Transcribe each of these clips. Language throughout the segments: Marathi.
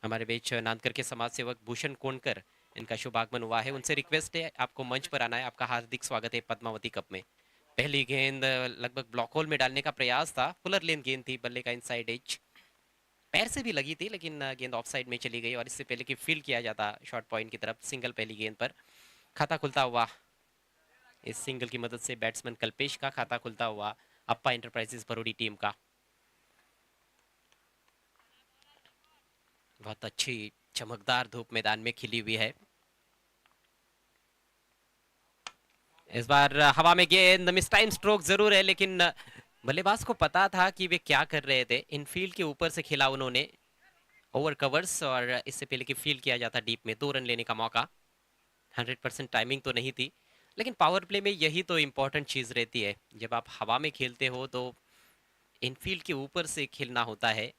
हमारे बीच नांदकर के समाज सेवक भूषण कोणकर, इनका शुभ आगमन हुआ है। उनसे रिक्वेस्ट है आपको मंच पर आना है। आपका हार्दिक स्वागत है पद्मावती कप में। पहली गेंद लगभग ब्लॉक होल में डालने का प्रयास था। फुलर लेन गेंद थी, बल्ले का इनसाइड एज पैर से भी लगी थी, लेकिन गेंद ऑफ साइड में चली गई। और इससे पहले कि फील्ड किया जाता शॉर्ट पॉइंट की तरफ, सिंगल पहली गेंद पर खाता खुलता हुआ। इस सिंगल की मदद से बैट्समैन कल्पेश का खाता खुलता हुआ अप्पा इंटरप्राइजेस बरोडी टीम का। बहुत अच्छी चमकदार धूप मैदान में खिली हुई है। इस बार हवा में गेंद, मिस टाइम स्ट्रोक जरूर है, लेकिन बल्लेबाज को पता था कि वे क्या कर रहे थे। इनफील्ड के ऊपर से खेला उन्होंने ओवर कवर्स, और इससे पहले कि फील्ड किया जाता डीप में 2 रन लेने का मौका। 100% टाइमिंग तो नहीं थी, लेकिन पावर प्ले में यही तो इम्पोर्टेंट चीज़ रहती है। जब आप हवा में खेलते हो तो इनफील्ड के ऊपर से खेलना होता है,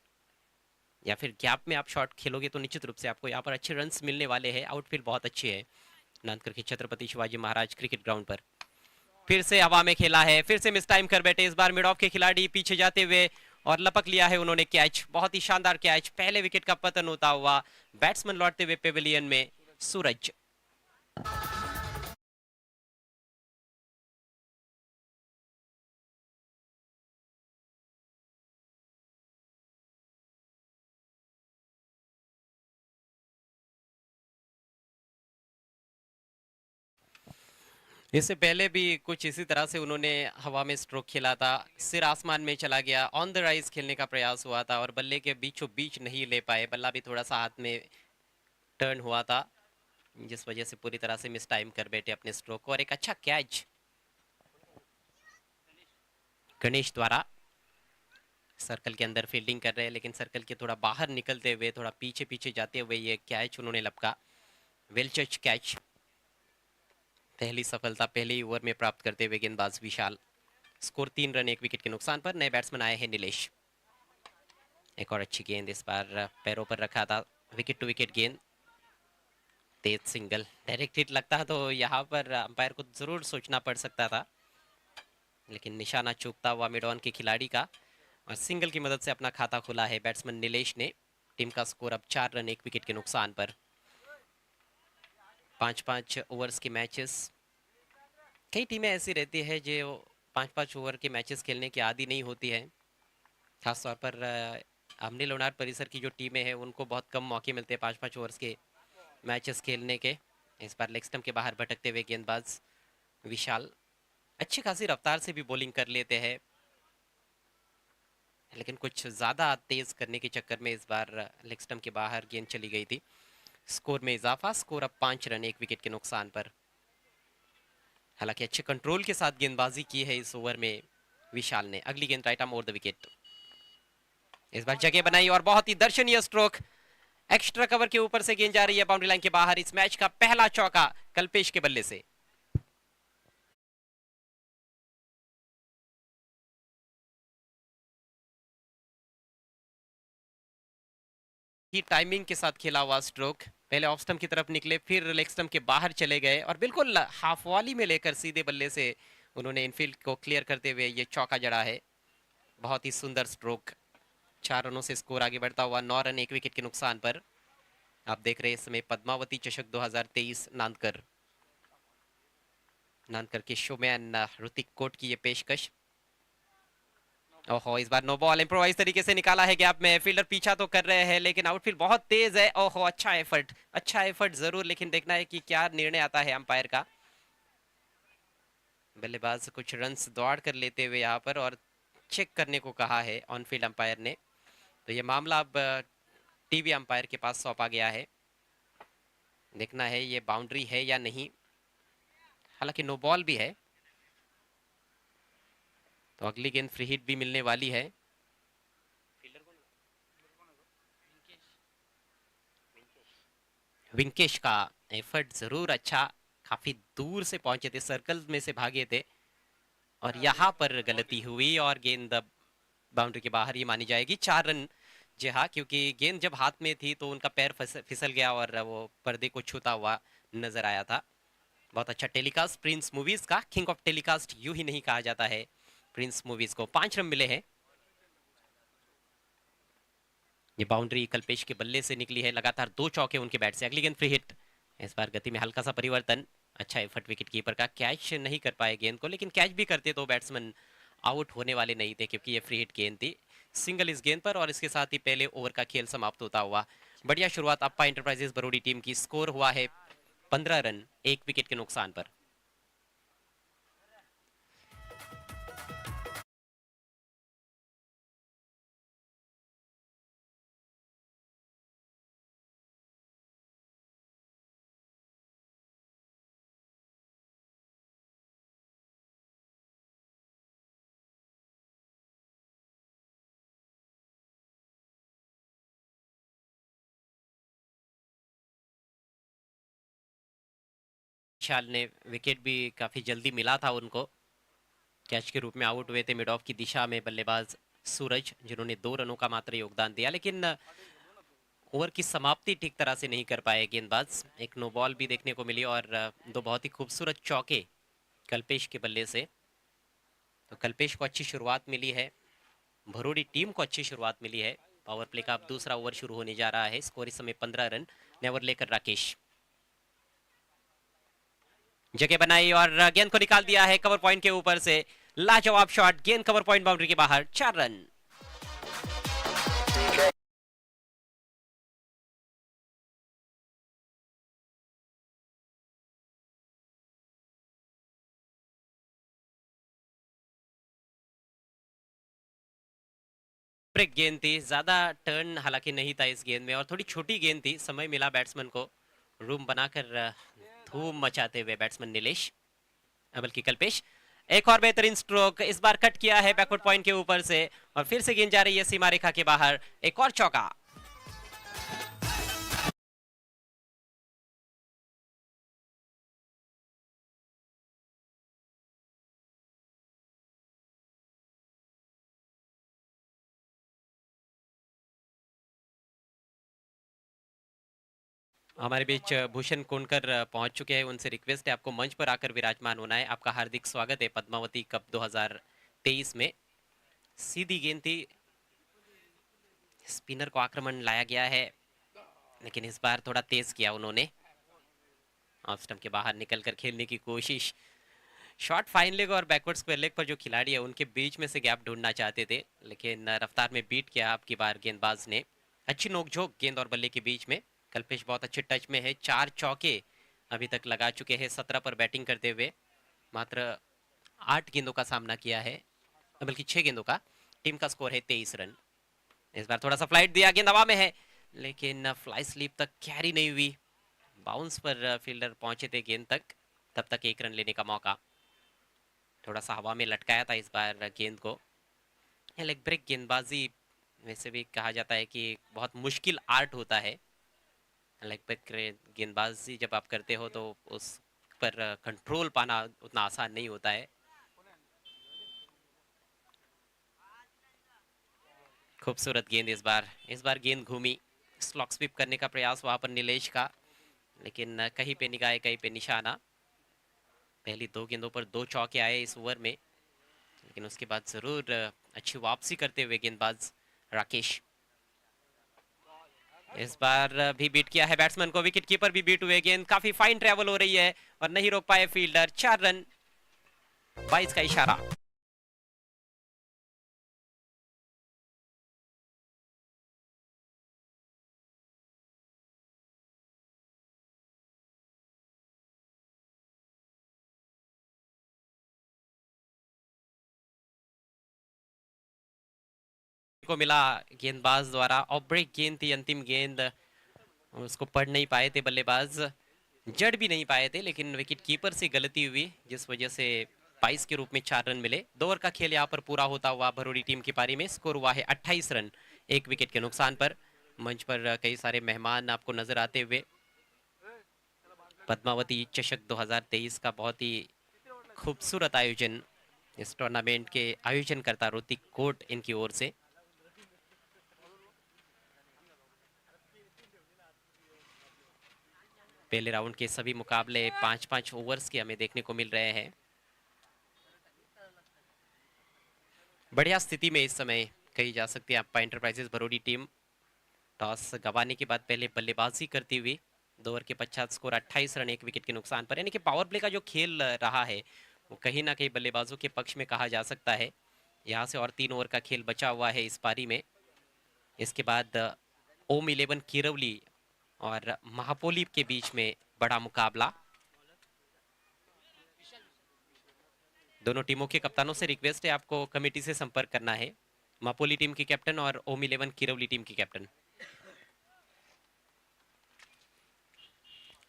या फिर गैप में आप शॉट खेलोगे तो निश्चित रूप से आपको यहाँ पर अच्छे रन्स मिलने वाले हैं। आउटफील्ड बहुत अच्छी है नांदकर के छत्रपति शिवाजी महाराज क्रिकेट ग्राउंड पर। फिर से हवा में खेला है, फिर से मिस टाइम कर बैठे। इस बार मिड ऑफ के खिलाड़ी पीछे जाते हुए और लपक लिया है उन्होंने कैच। बहुत ही शानदार कैच, पहले विकेट का पतन होता हुआ बैट्समैन लौटते हुए पेविलियन में। सूरज इससे पहले भी कुछ इसी तरह से उन्होंने हवा में स्ट्रोक खेला था। सिर आसमान में चला गया, ऑन द राइज खेलने का प्रयास हुआ था और बल्ले के बीचों बीच नहीं ले पाए। बल्ला भी थोड़ा सा हाथ में टर्न हुआ था, जिस वजह से पूरी तरह से मिस टाइम कर बैठे अपने स्ट्रोक को। और एक अच्छा कैच गणेश द्वारा। सर्कल के अंदर फील्डिंग कर रहे हैं, लेकिन सर्कल के थोड़ा बाहर निकलते हुए, थोड़ा पीछे पीछे जाते हुए ये कैच उन्होंने लपका। वेल जज कैच। पहली सफलता पहले ही ओवर में प्राप्त करते हुए गेंदबाज विशाल। स्कोर 3 रन 1 विकेट के नुकसान पर। नए बैट्समैन आए हैं नीलेश। एक और अच्छी गेंद इस बार पैरों पर रखा था, विकेट टू विकेट गेंद। तेज सिंगल डायरेक्ट हिट लगता है तो यहाँ पर अंपायर को जरूर सोचना पड़ सकता था, लेकिन निशाना चूकता हुआ मिड ऑन के खिलाड़ी का, और सिंगल की मदद से अपना खाता खुला है बैट्समैन नीलेश ने। टीम का स्कोर अब 4 रन 1 विकेट के नुकसान पर। 5-5 ओवर्स के मैचेस। कई टीमें ऐसी रहती है जो 5-5 ओवर के मैचेस खेलने की आदी नहीं होती है। खासतौर पर हमने लोनार परिसर की जो टीमें हैं उनको बहुत कम मौके मिलते हैं 5-5 ओवर्स के मैचेस खेलने के। इस बार लेग स्टंप के बाहर भटकते हुए गेंदबाज विशाल अच्छी खासी रफ्तार से भी बॉलिंग कर लेते हैं, लेकिन कुछ ज्यादा तेज करने के चक्कर में इस बार लेग स्टंप के बाहर गेंद चली गई थी। स्कोर में इजाफा, स्कोर अब 5 रन 1 विकेट के नुकसान पर। हालांकि अच्छे कंट्रोल के साथ गेंदबाजी की है इस ओवर में विशाल ने। अगली गेंद right arm over the wicket. इस बार जगह बनाई और बहुत ही दर्शनीय स्ट्रोक। एक्स्ट्रा कवर के ऊपर से गेंद जा रही है बाउंड्री लाइन के बाहर। इस मैच का पहला चौका कल्पेश के बल्ले से। ही टाइमिंग के साथ खेला हुआ स्ट्रोक। पहले ऑफ स्टंप की तरफ निकले, फिर लेग स्टंप के बाहर चले गए और बिल्कुल हाफ वॉली में लेकर सीधे बल्ले से उन्होंने इनफील्ड को क्लियर करते हुए ये चौका जड़ा है। बहुत ही सुंदर स्ट्रोक। 4 रनों से स्कोर आगे बढ़ता हुआ 9 रन 1 विकेट के नुकसान पर। आप देख रहे हैं इस समय पद्मावती चषक 2023 नांदकर। नांदकर के शोमैन ऋतिक कोट की ये पेशकश। ओहो, इस बार नो बॉल इम्प्रोवाइज तरीके से निकाला है गैप में। फील्डर पीछा तो कर रहे हैं, लेकिन आउटफील्ड बहुत तेज है। ओहो, अच्छा एफर्ट जरूर, लेकिन देखना है कि क्या निर्णय आता है अंपायर का। बल्लेबाज कुछ रन्स दौड़ कर लेते हुए यहाँ पर, और चेक करने को कहा है ऑन फील्ड अंपायर ने। तो ये मामला अब टीवी अंपायर के पास सौंपा गया है। देखना है ये बाउंड्री है या नहीं। हालांकि नो बॉल भी है, तो अगली गेंद फ्री हिट भी मिलने वाली है। विंकेश का एफर्ट जरूर अच्छा, काफी दूर से पहुंचे थे, सर्कल में से भागे थे, और यहाँ पर गलती हुई और गेंद बाउंड्री के बाहर ही मानी जाएगी। 4 रन। जी हाँ, क्योंकि गेंद जब हाथ में थी तो उनका पैर फिसल गया और वो पर्दे को छूता हुआ नजर आया था। बहुत अच्छा टेलीकास्ट प्रिंस मूवीज का। किंग ऑफ टेलीकास्ट यूं ही नहीं कहा जाता है प्रिंस मूवीज को। 5 रन मिले हैं। ये बाउंड्री कल्पेश के बल्ले से निकली है, लगातार 2 चौके उनके बैट से। अगली गेंद फ्री हिट, इस बार गति में हल्का सा परिवर्तन। अच्छा एफर्ट विकेट कीपर का, कैच नहीं कर पाए गेंद को, लेकिन कैच भी करते तो बैट्समैन आउट होने वाले नहीं थे, क्योंकि ये फ्री हिट गेंद थी। सिंगल इस गेंद पर और इसके साथ ही पहले ओवर का खेल समाप्त होता हुआ। बढ़िया शुरुआत अप्पा इंटरप्राइजेस बरोडी टीम की। स्कोर हुआ है 15 रन 1 विकेट के नुकसान पर। विशाल ने विकेट भी काफी जल्दी मिला था उनको, कैच के रूप में आउट हुए थे मिड ऑफ की दिशा में बल्लेबाज सूरज, जिन्होंने 2 रनों का मात्र योगदान दिया, लेकिन ओवर की समाप्ति ठीक तरह से नहीं कर पाए गेंदबाज। एक नो बॉल भी देखने को मिली और 2 बहुत ही खूबसूरत चौके कल्पेश के बल्ले से। तो कल्पेश को अच्छी शुरुआत मिली है, भरोड़ी टीम को अच्छी शुरुआत मिली है। पावर प्ले का अब दूसरा ओवर शुरू होने जा रहा है। स्कोर इस समय 15 रन। नेवर लेकर राकेश, जगह बनाई और गेंद को निकाल दिया है कवर पॉइंट के ऊपर से। लाजवाब शॉट, गेंद कवर पॉइंट बाउंड्री के बाहर, 4 रन। ब्रेक गेंद थी, ज्यादा टर्न हालांकि नहीं था इस गेंद में और थोड़ी छोटी गेंद थी। समय मिला बैट्समैन को रूम बनाकर धूम मचाते हुए बैट्समैन नीलेश, बल्कि कल्पेश। एक और बेहतरीन स्ट्रोक, इस बार कट किया है बैकवर्ड पॉइंट के ऊपर से और फिर से गेंद जा रही है सीमा रेखा के बाहर। एक और चौका। हमारे बीच भूषण कोनकर पहुंच चुके हैं। उनसे रिक्वेस्ट है आपको मंच पर आकर विराजमान होना है। आपका हार्दिक स्वागत है पद्मावती कप 2023 में। सीधी गेंद थी, स्पिनर को आक्रमण लाया गया है, लेकिन इस बार थोड़ा तेज किया उन्होंने। ऑफ स्टंप के बाहर निकलकर खेलने की कोशिश। शॉर्ट फाइन लेग और बैकवर्ड स्क्वायर लेग पर जो खिलाड़ी है उनके बीच में से गैप ढूंढना चाहते थे, लेकिन रफ्तार में बीट किया आपकी बार गेंदबाज ने। अच्छी नोकझोंक गेंद और बल्ले के बीच में। कल्पेश बहुत अच्छे टच में है, 4 चौके अभी तक लगा चुके हैं 17 पर बैटिंग करते हुए। मात्र 8 गेंदों का सामना किया है, बल्कि 6 गेंदों का। टीम का स्कोर है 23 रन। इस बार थोड़ा सा फ्लाइट दिया, गेंद हवा में है, लेकिन फ्लाई स्लिप तक कैरी नहीं हुई। बाउंस पर फील्डर पहुंचे थे गेंद तक, तब तक 1 रन लेने का मौका। थोड़ा सा हवा में लटकाया था इस बार गेंद को। लेग ब्रेक गेंदबाजी वैसे भी कहा जाता है कि बहुत मुश्किल आर्ट होता है। लेग ब्रेक गेंदबाजी जब आप करते हो तो उस पर कंट्रोल पाना उतना आसान नहीं होता है। खूबसूरत गेंद इस बार गेंद घूमी। स्लॉक स्वीप करने का प्रयास वहां पर नीलेश का, लेकिन कहीं पे निगाह कहीं पे निशाना। पहली 2 गेंदों पर 2 चौके आए इस ओवर में, लेकिन उसके बाद जरूर अच्छी वापसी करते हुए गेंदबाज राकेश। इस बार भी बीट किया है बैट्समैन को, विकेट कीपर भी बीट हुए। गेंद काफी फाइन ट्रेवल हो रही है और नहीं रोक पाए फील्डर। 4 रन, 22 का इशारा। को मिला गेंदबाज द्वारा, और ब्रेक गेंद थी, अंतिम गेंद। उसको पढ़ नहीं पाए थे बल्लेबाज, जड़ भी नहीं पाए थे, लेकिन विकेट कीपर से गलती हुई, जिस वजह से 22 के रूप में 4 रन मिले। 2 ओवर का खेल यहाँ पर पूरा होता हुआ भरोड़ी टीम की पारी में स्कोर हुआ है 28 रन 1 विकेट के नुकसान पर। मंच पर कई सारे मेहमान आपको नजर आते हुए। पद्मावती चषक 2023 का बहुत ही खूबसूरत आयोजन इस टूर्नामेंट के आयोजनकर्ता ऋतिक कोट इनकी ओर से। पहले राउंड के सभी मुकाबले 5-5 ओवर्स के हमें देखने को मिल रहे हैं। बढ़िया स्थिति में इस समय कही जा सकती है अप्पा इंटरप्राइजेस बरोडी टीम। टॉस गंवाने के बाद पहले बल्लेबाजी करती हुई 2 ओवर के पश्चात स्कोर 28 रन 1 विकेट के नुकसान पर, यानी कि पावर प्ले का जो खेल रहा है वो कहीं ना कहीं बल्लेबाजों के पक्ष में कहा जा सकता है। यहाँ से और 3 ओवर का खेल बचा हुआ है इस पारी में। इसके बाद ओम 11 किरवली और महापोली के बीच में बड़ा मुकाबला। दोनों टीमों के कप्तानों से रिक्वेस्ट है आपको कमेटी से संपर्क करना है। मापोली टीम की कैप्टन और ओम 11 किरवली टीम की कैप्टन।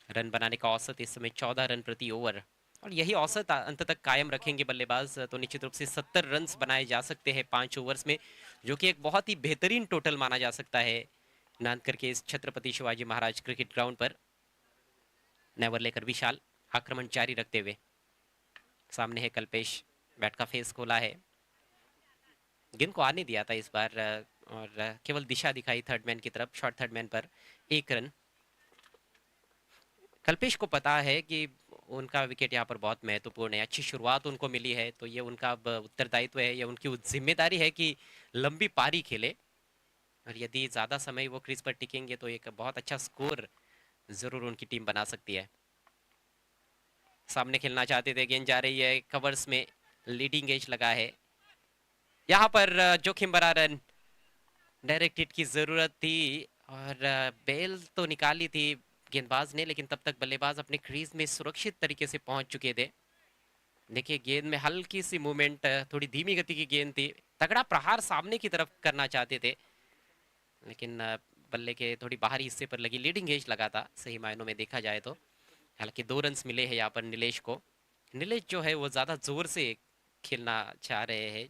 रन बनाने का औसत इस समय 14 रन प्रति ओवर, और यही औसत अंत तक कायम रखेंगे बल्लेबाज तो निश्चित रूप से 70 रन बनाए जा सकते हैं 5 ओवर्स में, जो कि एक बहुत ही बेहतरीन टोटल माना जा सकता है नानकर के इस छत्रपति शिवाजी महाराज क्रिकेट ग्राउंड पर। नेवर लेकर विशाल आक्रमण जारी रखते हुए, सामने है कल्पेश, बैट का फेस खोला है, गेंद को आने दिया था इस बार और केवल दिशा दिखाई थर्ड मैन की तरफ, शॉर्ट थर्ड मैन पर 1 रन। कल्पेश को पता है कि उनका विकेट यहाँ पर बहुत महत्वपूर्ण है, अच्छी शुरुआत उनको मिली है तो ये उनका अब उत्तरदायित्व है, ये उनकी जिम्मेदारी है कि लंबी पारी खेले, और यदि ज़्यादा समय वो क्रीज पर टिकेंगे तो एक बहुत अच्छा स्कोर जरूर उनकी टीम बना सकती है। सामने खेलना चाहते थे, गेंद जा रही है कवर्स में, लीडिंग एज लगा है, यहाँ पर जोखिम भरा रन, डायरेक्ट हिट की जरूरत थी और बेल तो निकाली थी गेंदबाज ने, लेकिन तब तक बल्लेबाज अपने क्रीज में सुरक्षित तरीके से पहुंच चुके थे। देखिए गेंद में हल्की सी मूवमेंट, थोड़ी धीमी गति की गेंद थी, तगड़ा प्रहार सामने की तरफ करना चाहते थे, लेकिन बल्ले के थोड़ी बाहरी हिस्से पर लगी, लीडिंग एज लगा था सही मायनों में देखा जाए तो। हालांकि 2 रन मिले हैं यहाँ पर नीलेश को। नीलेश जो है वो ज्यादा जोर से खेलना चाह रहे हैं,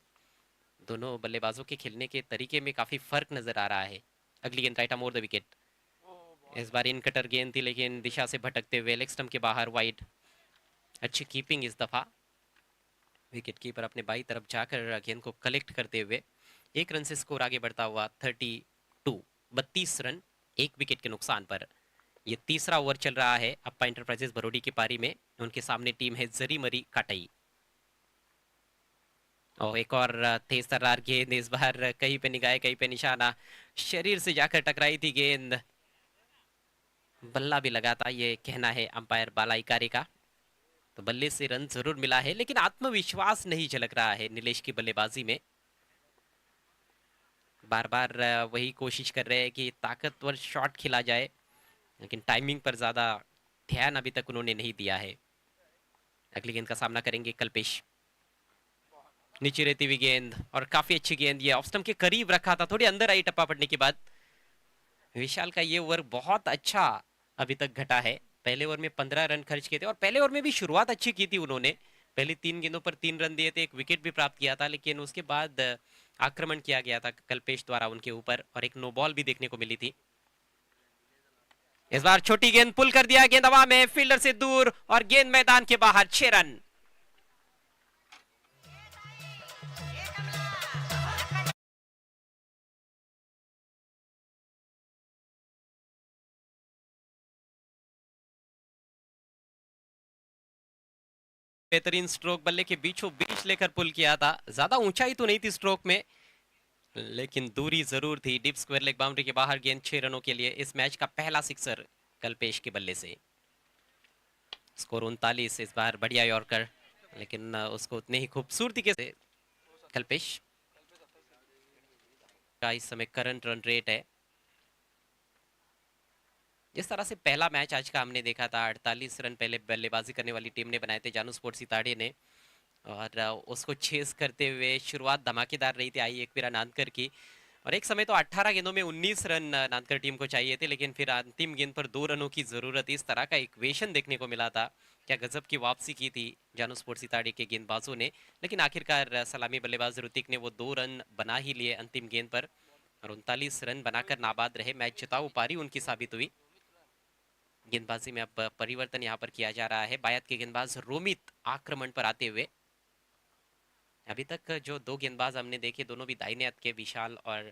दोनों बल्लेबाजों के खेलने के तरीके में काफी फर्क नजर आ रहा है। अगली गेंद राइट मोर द विकेट, इस बार इन कटर गेंद थी लेकिन दिशा से भटकते हुए लेग स्टंप के बाहर वाइड। अच्छी कीपिंग इस दफा, विकेट कीपर अपने बाई तरफ जाकर गेंद को कलेक्ट करते हुए 1 रन से स्कोर आगे बढ़ता हुआ 32 रन 1 विकेट के नुकसान पर। ये तीसरा ओवर चल रहा है अप्पा इंटरप्राइजेस बरोडी की पारी में, उनके सामने टीम है जरीमरी काटई। और एक और तेज तर्रार गेंद, इस बार कहीं पे निगाह कहीं पे निशाना, शरीर से जाकर टकराई थी गेंद, बल्ला भी लगा था ये कहना है अंपायर बाला इकारी का। तो बल्ले से रन जरूर मिला है लेकिन आत्मविश्वास नहीं झलक रहा है नीलेश की बल्लेबाजी में, बार बार वही कोशिश कर रहे हैं कि ताकतवर शॉट खिला जाए, लेकिन टाइमिंग पर ज्यादा ध्यान अभी तक उन्होंने नहीं दिया है। अगली गेंद का सामना करेंगे कल्पेश, नीचे रहती हुई गेंद और काफी अच्छी गेंद, ये ऑफ स्टंप के करीब रखा था, थोड़ी अंदर आई टप्पा पड़ने के बाद। विशाल का ये ओवर बहुत अच्छा अभी तक घटा है, पहले ओवर में 15 रन खर्च किए थे और पहले ओवर में भी शुरुआत अच्छी की थी उन्होंने, पहले 3 गेंदों पर 3 रन दिए थे, एक विकेट भी प्राप्त किया था, लेकिन उसके बाद आक्रमण किया गया था कल्पेश द्वारा उनके ऊपर और एक नो बॉल भी देखने को मिली थी। इस बार छोटी गेंद पुल कर दिया, गेंद हवा में, फील्डर से दूर और गेंद मैदान के बाहर, 6 रन। बेहतरीन स्ट्रोक, बल्ले के बीचों बीच लेकर पुल किया था, ज्यादा ऊंचाई तो नहीं थी स्ट्रोक में लेकिन दूरी जरूर थी, डीप स्क्वायर लेग बाउंड्री के बाहर गेंद 6 रनों के लिए, इस मैच का पहला सिक्सर कल्पेश के बल्ले से। स्कोर 39, इस बार बढ़िया यॉर्कर, लेकिन उसको उतने ही खूबसूरती के से कल्पेश का इस समय करंट रन रेट है। जिस तरह से पहला मैच आज का हमने देखा था, 48 रन पहले बल्लेबाजी करने वाली टीम ने बनाए थे जानू स्पोर्ट्स सिताड़े ने, और उसको चेस करते हुए शुरुआत धमाकेदार रही थी आई एकवीरा नानकर की, और एक समय तो 18 गेंदों में 19 रन नानकर टीम को चाहिए थे, लेकिन फिर अंतिम गेंद पर 2 रनों की जरूरत, इस तरह का इक्वेशन देखने को मिला था। क्या गजब की वापसी की थी जानू स्पोर्ट्स सिताड़े के गेंदबाजों ने, लेकिन आखिरकार सलामी बल्लेबाज ऋतिक ने वो 2 रन बना ही लिए अंतिम गेंद पर, और 39 रन बनाकर नाबाद रहे, मैच जिताऊ पारी उनकी साबित हुई। गेंदबाजी में अब परिवर्तन यहाँ पर किया जा रहा है, बायत के गेंदबाज रोमित आक्रमण पर आते हुए। अभी तक जो 2 गेंदबाज हमने देखे दोनों भी दाहिने हाथ के, विशाल और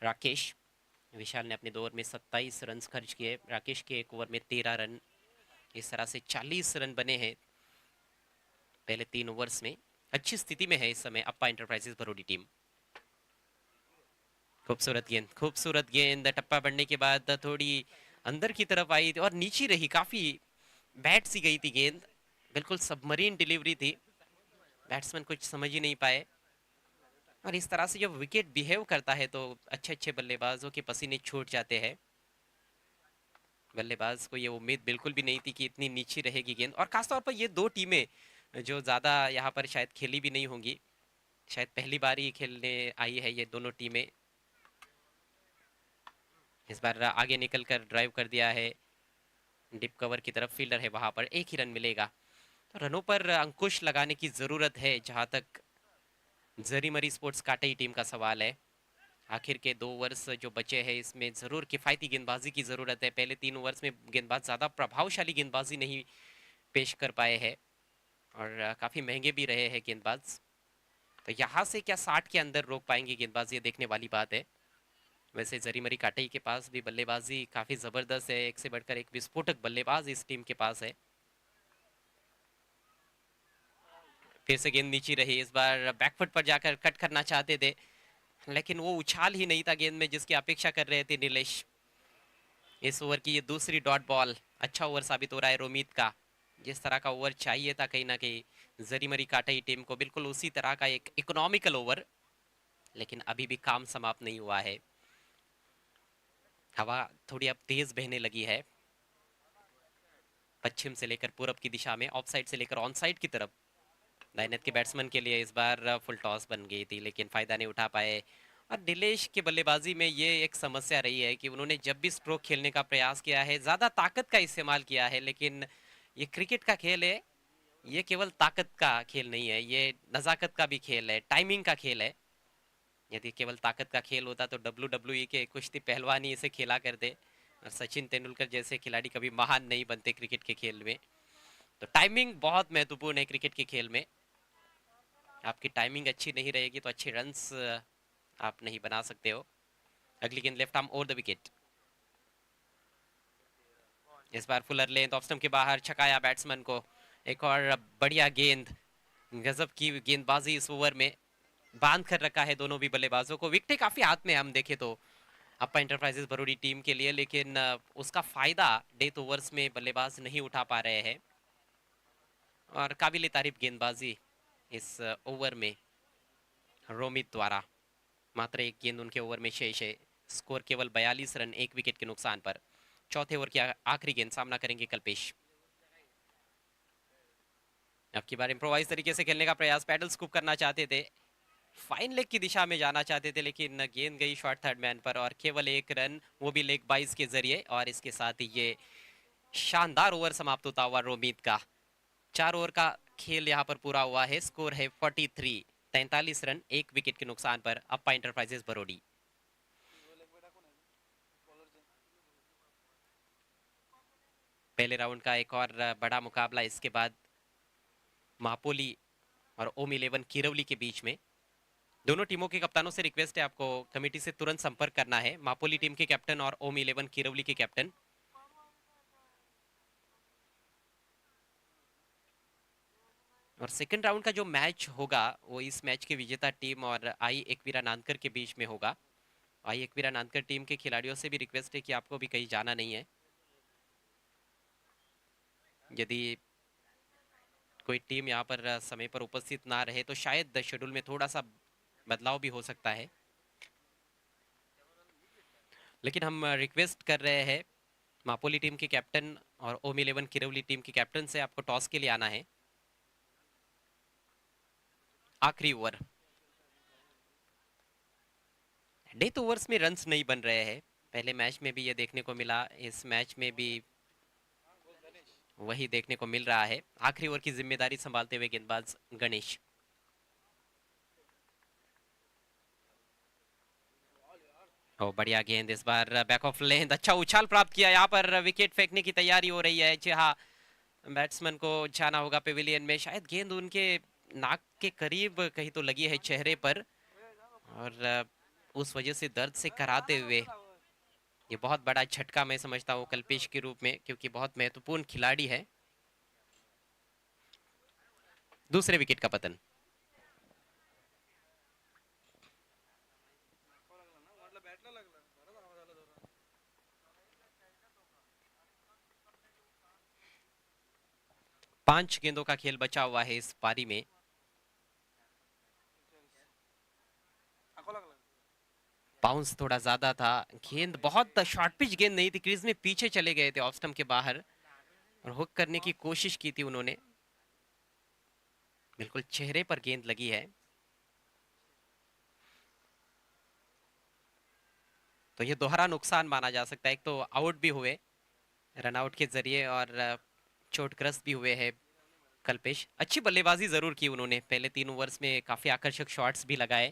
राकेश। विशाल ने अपने 2 ओवर में 27 रन खर्च किए, राकेश के 1 ओवर में 13 रन, इस तरह से 40 रन बने हैं पहले 3 ओवर्स में। अच्छी स्थिति में है इस समय अप्पा इंटरप्राइजेस बरोडी टीम। खूबसूरत गेंद टप्पा बढ़ने के बाद थोड़ी अंदर की तरफ आई थी और नीची रही, काफी बैट सी गई थी गेंद, बिल्कुल सबमरीन डिलीवरी थी, बैट्समैन कुछ समझ ही नहीं पाए। और इस तरह से जब विकेट बिहेव करता है तो अच्छे अच्छे बल्लेबाजों के पसीने छूट जाते हैं। बल्लेबाज को ये उम्मीद बिल्कुल भी नहीं थी कि इतनी नीची रहेगी गेंद, और खासतौर पर ये दो टीमें जो ज्यादा यहाँ पर शायद खेली भी नहीं होंगी, शायद पहली बार ही खेलने आई है ये दोनों टीमें। इस बार आगे निकल कर ड्राइव कर दिया है, डिप कवर की तरफ फील्डर है वहां पर, एक ही रन मिलेगा। तो रनों पर अंकुश लगाने की जरूरत है जहां तक जरी मरी स्पोर्ट्स काटई टीम का सवाल है। आखिर के 2 ओवर्स जो बचे हैं इसमें जरूर किफायती गेंदबाजी की जरूरत है। पहले 3 ओवर्स में गेंदबाज ज्यादा प्रभावशाली गेंदबाजी नहीं पेश कर पाए हैं और काफी महंगे भी रहे हैं गेंदबाज। तो यहाँ से क्या 60 के अंदर रोक पाएंगे गेंदबाज, ये देखने वाली बात है। वैसे जरी मरी काटई के पास भी बल्लेबाजी काफी जबरदस्त है, एक से बढ़कर एक विस्फोटक बल्लेबाज इस टीम के पास है। फिर से गेंद नीचे रही, इस बार बैकफुट पर जाकर कट करना चाहते थे लेकिन वो उछाल ही नहीं था गेंद में जिसकी अपेक्षा कर रहे थे नीलेश। इस ओवर की ये दूसरी डॉट बॉल, अच्छा ओवर साबित हो रहा है रोमित का, जिस तरह का ओवर चाहिए था कहीं ना कहीं जरी मरी काटई टीम को, बिल्कुल उसी तरह का एक इकोनॉमिकल ओवर। लेकिन अभी भी काम समाप्त नहीं हुआ है, हवा थोड़ी अब तेज बहने लगी है पश्चिम से लेकर पूरब की दिशा में, ऑफ साइड से लेकर ऑन साइड की तरफ। दाहिनेत के बैट्समैन के लिए इस बार फुल टॉस बन गई थी लेकिन फायदा नहीं उठा पाए। और नीलेश की बल्लेबाजी में ये एक समस्या रही है कि उन्होंने जब भी स्ट्रोक खेलने का प्रयास किया है ज्यादा ताकत का इस्तेमाल किया है, लेकिन ये क्रिकेट का खेल है, ये केवल ताकत का खेल नहीं है, ये नजाकत का भी खेल है, टाइमिंग का खेल है। यदि केवल ताकत का खेल होता तो WWE के कुश्ती पहलवान ही इसे खेला करते और सचिन तेंदुलकर जैसे खिलाड़ी कभी महान नहीं बनते क्रिकेट के खेल में। तो टाइमिंग बहुत महत्वपूर्ण है क्रिकेट के खेल में, आपकी टाइमिंग अच्छी नहीं रहेगी तो अच्छे रन्स आप नहीं बना सकते हो। अगली गेंद left arm over the wicket, इस बार फुलर लेंथ ऑफ स्टंप के बाहर छकाया बैट्समैन को। एक और बढ़िया गेंद, गजब की गेंदबाजी इस ओवर में, बांध कर रखा है दोनों भी बल्लेबाजों को। विकेटें काफी हाथ में हम देखे तो अप्पा इंटरप्राइजेस बरोडी टीम के लिए, लेकिन उसका फायदा डेथ ओवर्स में बल्लेबाज नहीं उठा पा रहे हैं। और काबिल तारीफ गेंदबाजी इस ओवर में रोमित द्वारा, मात्र एक गेंद उनके ओवर में शेष है, स्कोर केवल 42 रन, एक विकेट के नुकसान पर। चौथे ओवर की आखिरी गेंद, सामना करेंगे कल्पेश। अब की बार इम्प्रोवाइज तरीके से खेलने का प्रयास, पैडल स्कूप करना चाहते थे, फाइन लेग की दिशा में जाना चाहते थे, लेकिन गेंद गई शॉर्ट थर्ड मैन पर और केवल एक रन, वो भी लेग बाइज के जरिए। और इसके साथ ही ये शानदार ओवर समाप्त होता हुआ रोमित का। 4 ओवर का खेल यहाँ पर पूरा हुआ है, स्कोर है 43, 43 रन, एक विकेट के नुकसान पर अप्पा इंटरप्राइजेस बरोडी। पहले राउंड का एक और बड़ा मुकाबला इसके बाद मापोली और ओम 11 किरवली के बीच में। दोनों टीमों के कप्तानों से रिक्वेस्ट है आपको कमेटी से तुरंत संपर्क करना है, मापोली टीम के कैप्टन और ओम 11 किरवली के कैप्टन। और सेकंड राउंड का जो मैच होगा वो इस मैच के विजेता टीम और आई एकवीरा नानकर के बीच में होगा। आई एकवीरा नानकर टीम के खिलाड़ियों से भी रिक्वेस्ट है कि आपको भी कहीं जाना नहीं है, यदि कोई टीम यहाँ पर समय पर उपस्थित ना रहे तो शायद शेड्यूल में थोड़ा सा बदलाव भी हो सकता है। लेकिन हम रिक्वेस्ट कर रहे हैं मापोली टीम के कैप्टन और ओम 11 किरवली टीम के कैप्टन से, आपको टॉस के लिए आना है। आखिरी ओवर, डेथ ओवर्स में रन्स नहीं बन रहे हैं, पहले मैच में भी ये देखने को मिला, इस मैच में भी वही देखने को मिल रहा है। आखिरी ओवर की जिम्मेदारी संभालते हुए गेंदबाज गणेश। ओ बढ़िया गेंद, इस बार बैक ऑफ लेंथ, अच्छा उछाल प्राप्त किया, यहाँ पर विकेट फेंकने की तैयारी हो रही है। जी हाँ, बैट्समैन को जाना होगा पेविलियन में, शायद गेंद उनके नाक के करीब कहीं तो लगी है चेहरे पर, और उस वजह से दर्द से कराते हुए ये बहुत बड़ा झटका मैं समझता हूँ कल्पेश के रूप में, क्योंकि बहुत महत्वपूर्ण खिलाड़ी है। दूसरे विकेट का पतन, 5 गेंदों का खेल बचा हुआ है इस पारी में। बाउंस थोड़ा ज्यादा था, गेंद बहुत शॉर्ट पिच गेंद नहीं थी, क्रीज में पीछे चले गए थे ऑफ स्टंप के बाहर और हुक करने की कोशिश की थी उन्होंने, बिल्कुल चेहरे पर गेंद लगी है। तो ये दोहरा नुकसान माना जा सकता है, एक तो आउट भी हुए रनआउट के जरिए और चोटग्रस्त भी हुए हैं कल्पेश। अच्छी बल्लेबाजी जरूर की उन्होंने, पहले 3 ओवर्स में काफी आकर्षक शॉट्स भी लगाए।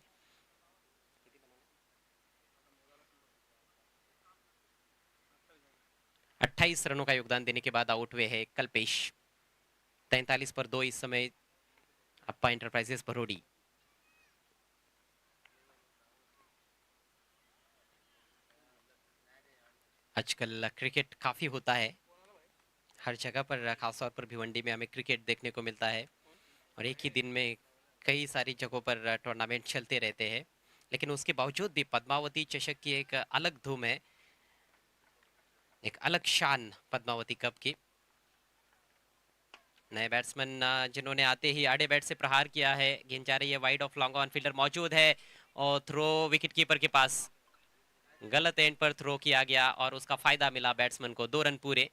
28 रनों का योगदान देने के बाद आउट हुए हैं कल्पेश। 43 पर 2 इस समय अप्पा इंटरप्राइजेस भरोड़ी। आजकल क्रिकेट काफी होता है हर जगह पर, खासतौर पर भिवंडी में हमें क्रिकेट देखने को मिलता है और एक ही दिन में कई सारी जगहों पर टूर्नामेंट चलते रहते हैं। लेकिन उसके बावजूद भी पद्मावती चषक की एक अलग धूम है, एक अलग शान पद्मावती कप की। नए बैट्समैन जिन्होंने आते ही आड़े बैट से प्रहार किया है, गेंद जा रही है wide of long on, fielder मौजूद है और थ्रो विकेट कीपर के पास, गलत एंड पर थ्रो किया गया और उसका फायदा मिला बैट्समैन को। 2 रन पूरे,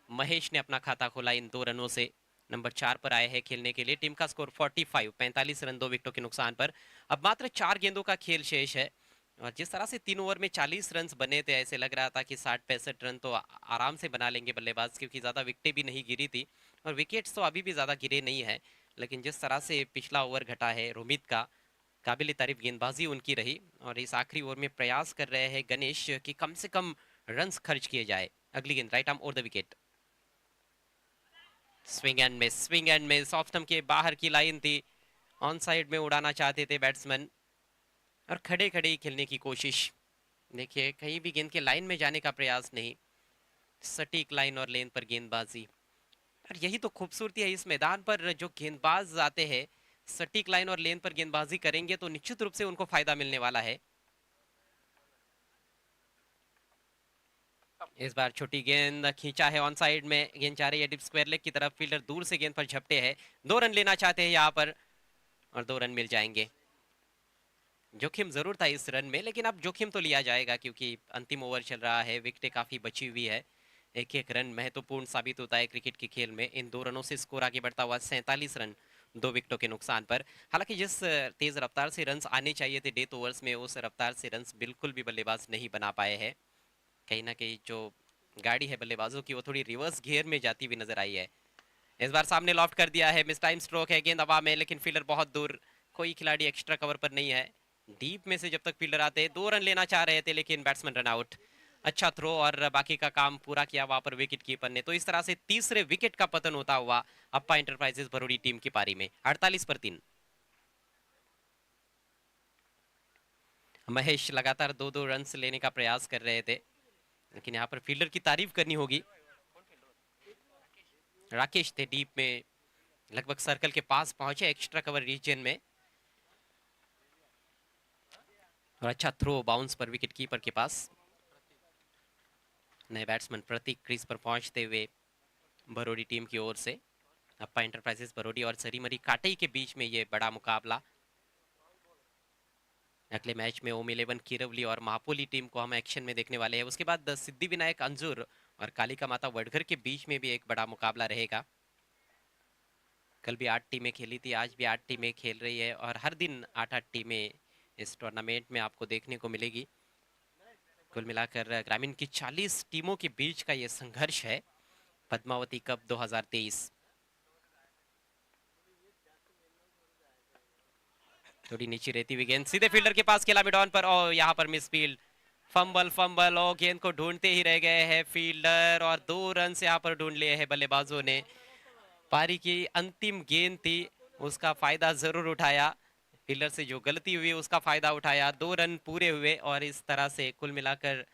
महेश ने अपना खाता खोला इन 2 रनों से। नंबर 4 पर आए हैं खेलने के लिए। टीम का स्कोर 45, 45 रन 2 विकेटों के नुकसान पर। अब मात्र 4 गेंदों का खेल शेष है और जिस तरह से 3 ओवर में 40 रन बने थे, ऐसे लग रहा था कि 60-65 रन तो आराम से बना लेंगे बल्लेबाज, क्योंकि ज्यादा विकेटें भी नहीं गिरी थी और विकेट्स तो अभी भी ज्यादा गिरे नहीं है। लेकिन जिस तरह से पिछला ओवर घटा है रोमित का, काबिल तारीफ गेंदबाजी उनकी रही और इस आखिरी ओवर में प्रयास कर रहे हैं गणेश कि कम से कम रन्स खर्च किए जाए। अगली गेंद right arm over the wicket, swing and miss, swing and miss, off stump के बाहर की लाइन थी, ऑन साइड में उड़ाना चाहते थे बैट्समैन और खड़े खड़े ही खेलने की कोशिश। देखिए कहीं भी गेंद के लाइन में जाने का प्रयास नहीं, सटीक लाइन और लेन पर गेंदबाजी। और यही तो खूबसूरती है इस मैदान पर, जो गेंदबाज आते हैं सटीक लाइन और लेन पर गेंदबाजी करेंगे तो निश्चित रूप से उनको फायदा मिलने वाला है। इस बार छोटी गेंद खींचा है ऑन साइड में, गेंद जा रही है डिप स्क्वायर लेग की तरफ, फील्डर दूर से गेंद पर झपटे हैं। 2 रन लेना चाहते हैं यहाँ पर और 2 रन मिल जाएंगे। जोखिम जरूर था इस रन में, लेकिन अब जोखिम तो लिया जाएगा क्योंकि अंतिम ओवर चल रहा है, विकेटें काफी बची हुई है। एक एक रन महत्वपूर्ण साबित होता है क्रिकेट के खेल में। इन 2 रनों से स्कोर आगे बढ़ता हुआ 47 रन 2 विकेटों के नुकसान पर। हालांकि जिस तेज रफ्तार से रन्स आने चाहिए थे डेथ ओवर्स में, उस रफ्तार से रन्स बिल्कुल भी बल्लेबाज नहीं बना पाए हैं। कहीं ना कहीं जो गाड़ी है बल्लेबाजों की वो थोड़ी रिवर्स गियर में जाती हुई नजर आई है। इस बार सामने लॉफ्ट कर दिया है, मिस टाइम स्ट्रोक है, गेंद हवा में लेकिन फील्डर बहुत दूर, कोई खिलाड़ी एक्स्ट्रा कवर पर नहीं है। डीप में से जब तक फील्डर आते हैं, 2 रन लेना चाह रहे थे लेकिन बैट्समैन रन आउट। अच्छा थ्रो और बाकी का काम पूरा किया वहां पर विकेट कीपर ने। तो इस तरह से तीसरे विकेट का पतन होता हुआ अप्पा इंटरप्राइजेस भरोड़ी टीम की पारी में 48 पर 3। महेश लगातार 2-2 रन लेने का प्रयास कर रहे थे, लेकिन यहाँ पर फील्डर की तारीफ करनी होगी। राकेश थे डीप में, लगभग सर्कल के पास पहुंचे एक्स्ट्रा कवर रीजन में और अच्छा थ्रो बाउंस पर विकेट कीपर के पास। नए बैट्समैन प्रतीक क्रीज पर पहुंचते हुए भरोड़ी टीम की ओर से। अप्पा इंटरप्राइजेस भरोड़ी और सरीमरी काटई के बीच में ये बड़ा मुकाबला। अगले मैच में ओम 11 किरवली और महापोली टीम को हम एक्शन में देखने वाले हैं। उसके बाद सिद्धि विनायक अंजुर और कालिका माता वडघर के बीच में भी एक बड़ा मुकाबला रहेगा। कल भी 8 टीमें खेली थी, आज भी 8 टीमें खेल रही है और हर दिन 8-8 टीमें इस टूर्नामेंट में आपको देखने को मिलेगी। कुल मिलाकर ग्रामीण की 40 टीमों के बीच का यह संघर्ष है पद्मावती कप 2023। थोड़ी नीचे रहती हुई गेंद सीधे फील्डर के पास खेला मिड ऑन पर और यहाँ पर मिस फील्ड, फंबल फंबल और गेंद को ढूंढते ही रह गए हैं फील्डर और 2 रन से यहाँ पर ढूंढ लिए हैं बल्लेबाजों ने। पारी की अंतिम गेंद थी, उसका फायदा जरूर उठाया, फील्डर से जो गलती हुई उसका फायदा उठाया। 2 रन पूरे हुए और इस तरह से कुल मिलाकर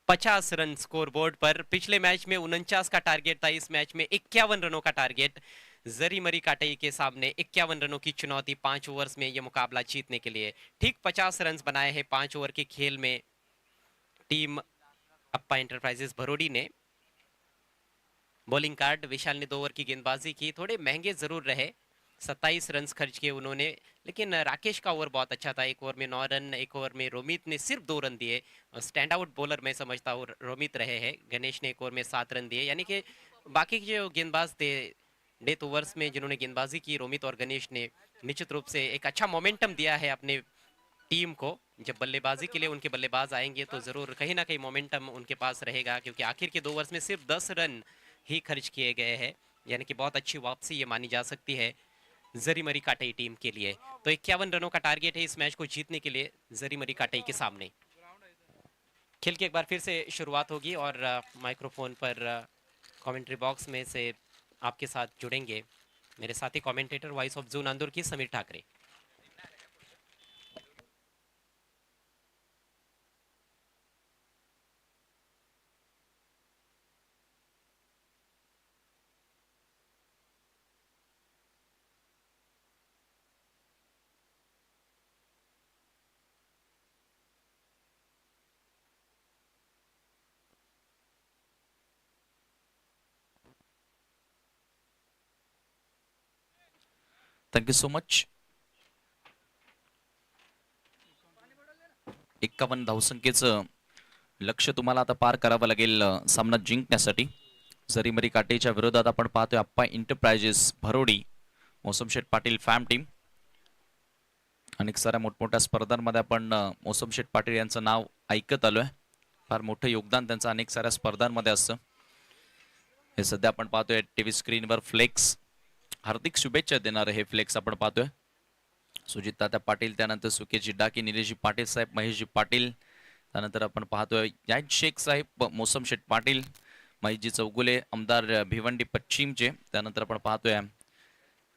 50 रन स्कोर बोर्ड पर। पिछले मैच में 49 का टारगेट था, इस मैच में 51 रनों का टारगेट। जरी मरी काटई के सामने 51 रनों की चुनौती 5 ओवर्स में यह मुकाबला जीतने के लिए। ठीक 50 रन बनाए हैं 5 ओवर के खेल में टीम अप्पा इंटरप्राइजेस भरोड़ी ने। बॉलिंग कार्ड विशाल ने 2 ओवर की गेंदबाजी की, थोड़े महंगे जरूर रहे, 27 रन खर्च किए उन्होंने, लेकिन राकेश का ओवर बहुत अच्छा था। 1 ओवर में 9 रन, 1 ओवर में रोमित ने सिर्फ 2 रन दिए। स्टैंड आउट बॉलर मैं समझता हूँ रोमित रहे हैं। गणेश ने 1 ओवर में 7 रन दिए, यानी कि बाकी के जो गेंदबाज थे डेथ ओवर्स में जिन्होंने गेंदबाजी की, रोमित और गणेश ने निश्चित रूप से एक अच्छा मोमेंटम दिया है अपने टीम को। जब बल्लेबाजी के लिए उनके बल्लेबाज आएंगे तो जरूर कहीं ना कहीं मोमेंटम उनके पास रहेगा, क्योंकि आखिर के 2 ओवर्स में सिर्फ 10 रन ही खर्च किए गए हैं, यानी कि बहुत अच्छी वापसी ये मानी जा सकती है जरी मरी काटई टीम के लिए। तो 51 रनों का टारगेट है इस मैच को जीतने के लिए जरी मरी काटई के सामने। खेल की एक बार फिर से शुरुआत होगी और माइक्रोफोन पर कमेंट्री बॉक्स में से आपके साथ जुड़ेंगे मेरे साथी कमेंटेटर वॉइस ऑफ जून अंदुर की Sameer Thackeray. Thank you so much. 51 धावसंख्येचं लक्ष तुम्हाला आता पार करावं लागेल सामना जिंकण्यासाठी. जरीमरी काटेच्या विरोधात आपण पाहतोय अप्पा एंटरप्राइजेस भरोडी, मोसमशेठ पाटील फॅम टीम. अनेक साऱ्या मोठमोठ्या स्पर्धांमध्ये आपण मोसमशेठ पाटील यांचं नाव ऐकत आलोय. फार मोठं योगदान त्यांचं अनेक साऱ्या स्पर्धांमध्ये असतं. हे सध्या आपण पाहतोय टीव्ही स्क्रीनवर फ्लेक्स. हार्दिक शुभेच्छा देणारे हे फ्लेक्स आपण पाहतोय. सुजित तात्या पाटील, त्यानंतर सुकेजी डाकी, निलेशजी पाटील साहेब, महेशजी पाटील, त्यानंतर आपण पाहतोय याज शेख साहेब, मोसमशेठ पाटील, महेशजी चौगुले, आमदार भिवंडी पश्चिमचे. त्यानंतर आपण पाहतोय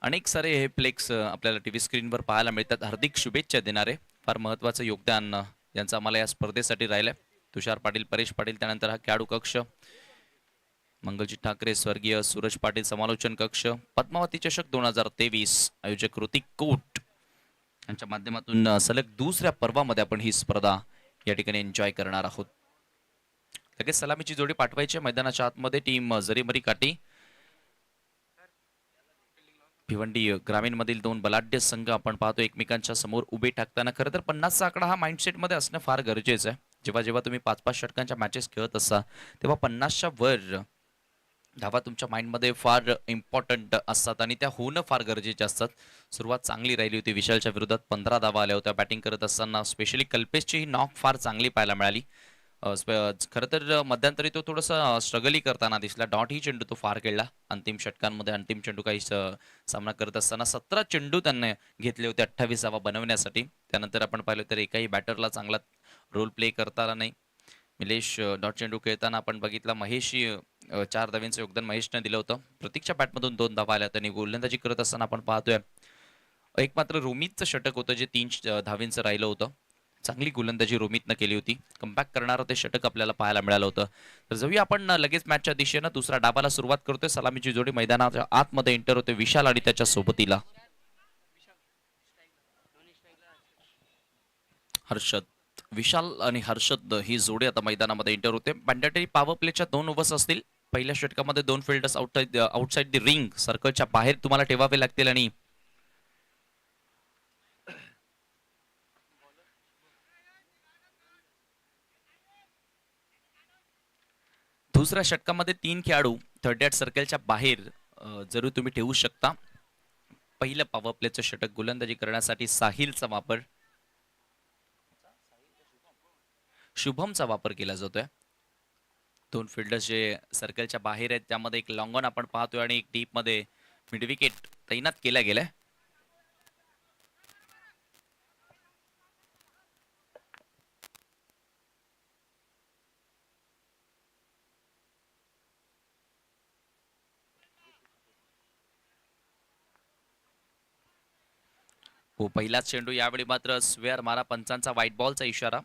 अनेक सारे हे फ्लेक्स आपल्याला टीव्ही स्क्रीनवर पाहायला मिळतात. हार्दिक शुभेच्छा देणारे फार महत्त्वाचं योगदान यांचं आम्हाला या स्पर्धेसाठी राहिलंय. तुषार पाटील, परेश पाटील, त्यानंतर हा खेळाडू कक्ष, मंगलजी ठाकरे, स्वर्गीय सूरज पाटील समालोचन कक्ष, पद्मावती चषक 2023 आयोजक ऋतिक कोट यांच्या माध्यमातून सलग दुसऱ्या पर्वामध्ये आपण ही स्पर्धा या ठिकाणी एन्जॉय करणार आहोत. लगेच सलामीची जोडी पाठवायची मैदानाच्या आतमध्ये. टीम जरीमरी काटी भिवंडी ग्रामीण मधील 2 बलाढ्य संघ आपण पाहतो एकमेकांच्या समोर उभे टाकताना. खरं तर 50चा आकडा हा माइंडसेटमध्ये असणं फार गरजेचं आहे. जेव्हा जेव्हा तुम्ही 5-5 षटकांच्या मॅचेस खेळत असता तेव्हा 50च्या वर धावा तुमच्या माइंडमध्ये फार इम्पॉर्टंट असतात आणि त्या होणं फार गरजेचे असतात. सुरुवात चांगली राहिली होती. विशालच्या विरोधात 15 धावा आल्या होत्या बॅटिंग करत असताना. स्पेशली कल्पेशची ही नॉक फार चांगली पाहायला मिळाली. खरं तर मध्यंतरी तो थोडासा स्ट्रगलही करताना दिसला. डॉट ही चेंडू तो फार खेळला अंतिम षटकांमध्ये. अंतिम चेंडू काही सामना करत असताना 17 चेंडू त्यांनी घेतले होते 28 धावा बनवण्यासाठी. त्यानंतर आपण पाहिलं तर एकाही बॅटरला चांगला रोल प्ले करता आला नाही. निलेश डॉट चेंडू खेळताना आपण बघितला महेशही 4 धावांचं योगदान महेशने दिलं होतं. प्रतीकच्या बॅटमधून 2 धावा आल्या. त्यांनी गोलंदाजी करत असताना आपण पाहतोय एक मात्र रोमितचं षटक होतं जे 3 धावांचं राहिलं होतं. चांगली गोलंदाजी रोमितनं केली होती. कमबॅक करणारं ते षटक आपल्याला पाहायला मिळालं होतं. तर जाऊया आपण लगेच मॅचच्या दिशेनं. दुसऱ्या डाबाला सुरुवात करतोय. सलामीची जोडी मैदानाच्या आतमध्ये एंटर होते विशाल आणि त्याच्या सोबतीला हर्षद. विशाल आणि हर्षद ही जोडी आता मैदानामध्ये एंटर होते. मॅन्डेटरी पॉवर प्लेच्या 2 ओव्हर्स असतील. पहिल्या षटकामध्ये 2 फिल्डर्स आउटसाइड द रिंग सर्कलच्या बाहेर तुम्हाला ठेवावे लागतील आणि दुसऱ्या षटकामध्ये 3 खेळाडू 38 सर्कलच्या बाहेर जरूर तुम्ही ठेवू शकता. पहिलं पॉवर प्लेचं षटक गोलंदाजी करण्यासाठी साहिलचा वापर, शुभमचा वापर केला जातोय. 2 फिल्डर्स जे सर्कलच्या बाहेर आहेत त्यामध्ये एक लॉंग ऑन आपण पाहतोय आणि एक डीप मध्ये मिड विकेट तैनात केला गेलाय. हो, पहिलाच चेंडू. यावेळी मात्र स्वेअर मारा, पंचांचा व्हाईट बॉलचा इशारा.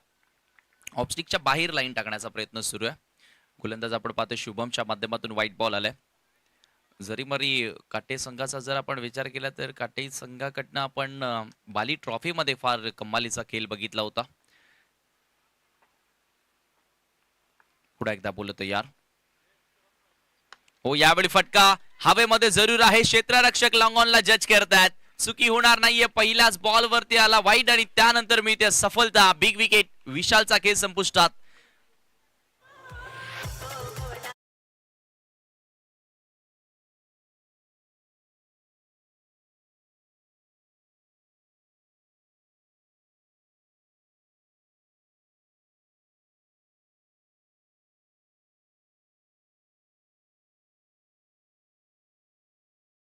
ऑफस्टिकच्या बाहेर लाईन टाकण्याचा प्रयत्न सुरू आहे. गोलंदाज आपण पाहतो शुभमच्या माध्यमातून व्हाईट बॉल आलाय. जरीमरी काटे संघाचा जर आपण विचार केला तर काटे संघाकडनं आपण बाली ट्रॉफीमध्ये फार कमालीचा खेळ बघितला होता. पुढे एकदा बोलतो यार. हो, यावेळी फटका हवेमध्ये जरूर आहे. क्षेत्ररक्षक लॉंग ऑनला जज करतात. चुकी होणार नाहीये. पहिल्याच बॉल वरती आला वाईड आणि त्यानंतर मिळते सफलता. Big wicket. विशालचा खेळ संपुष्टात.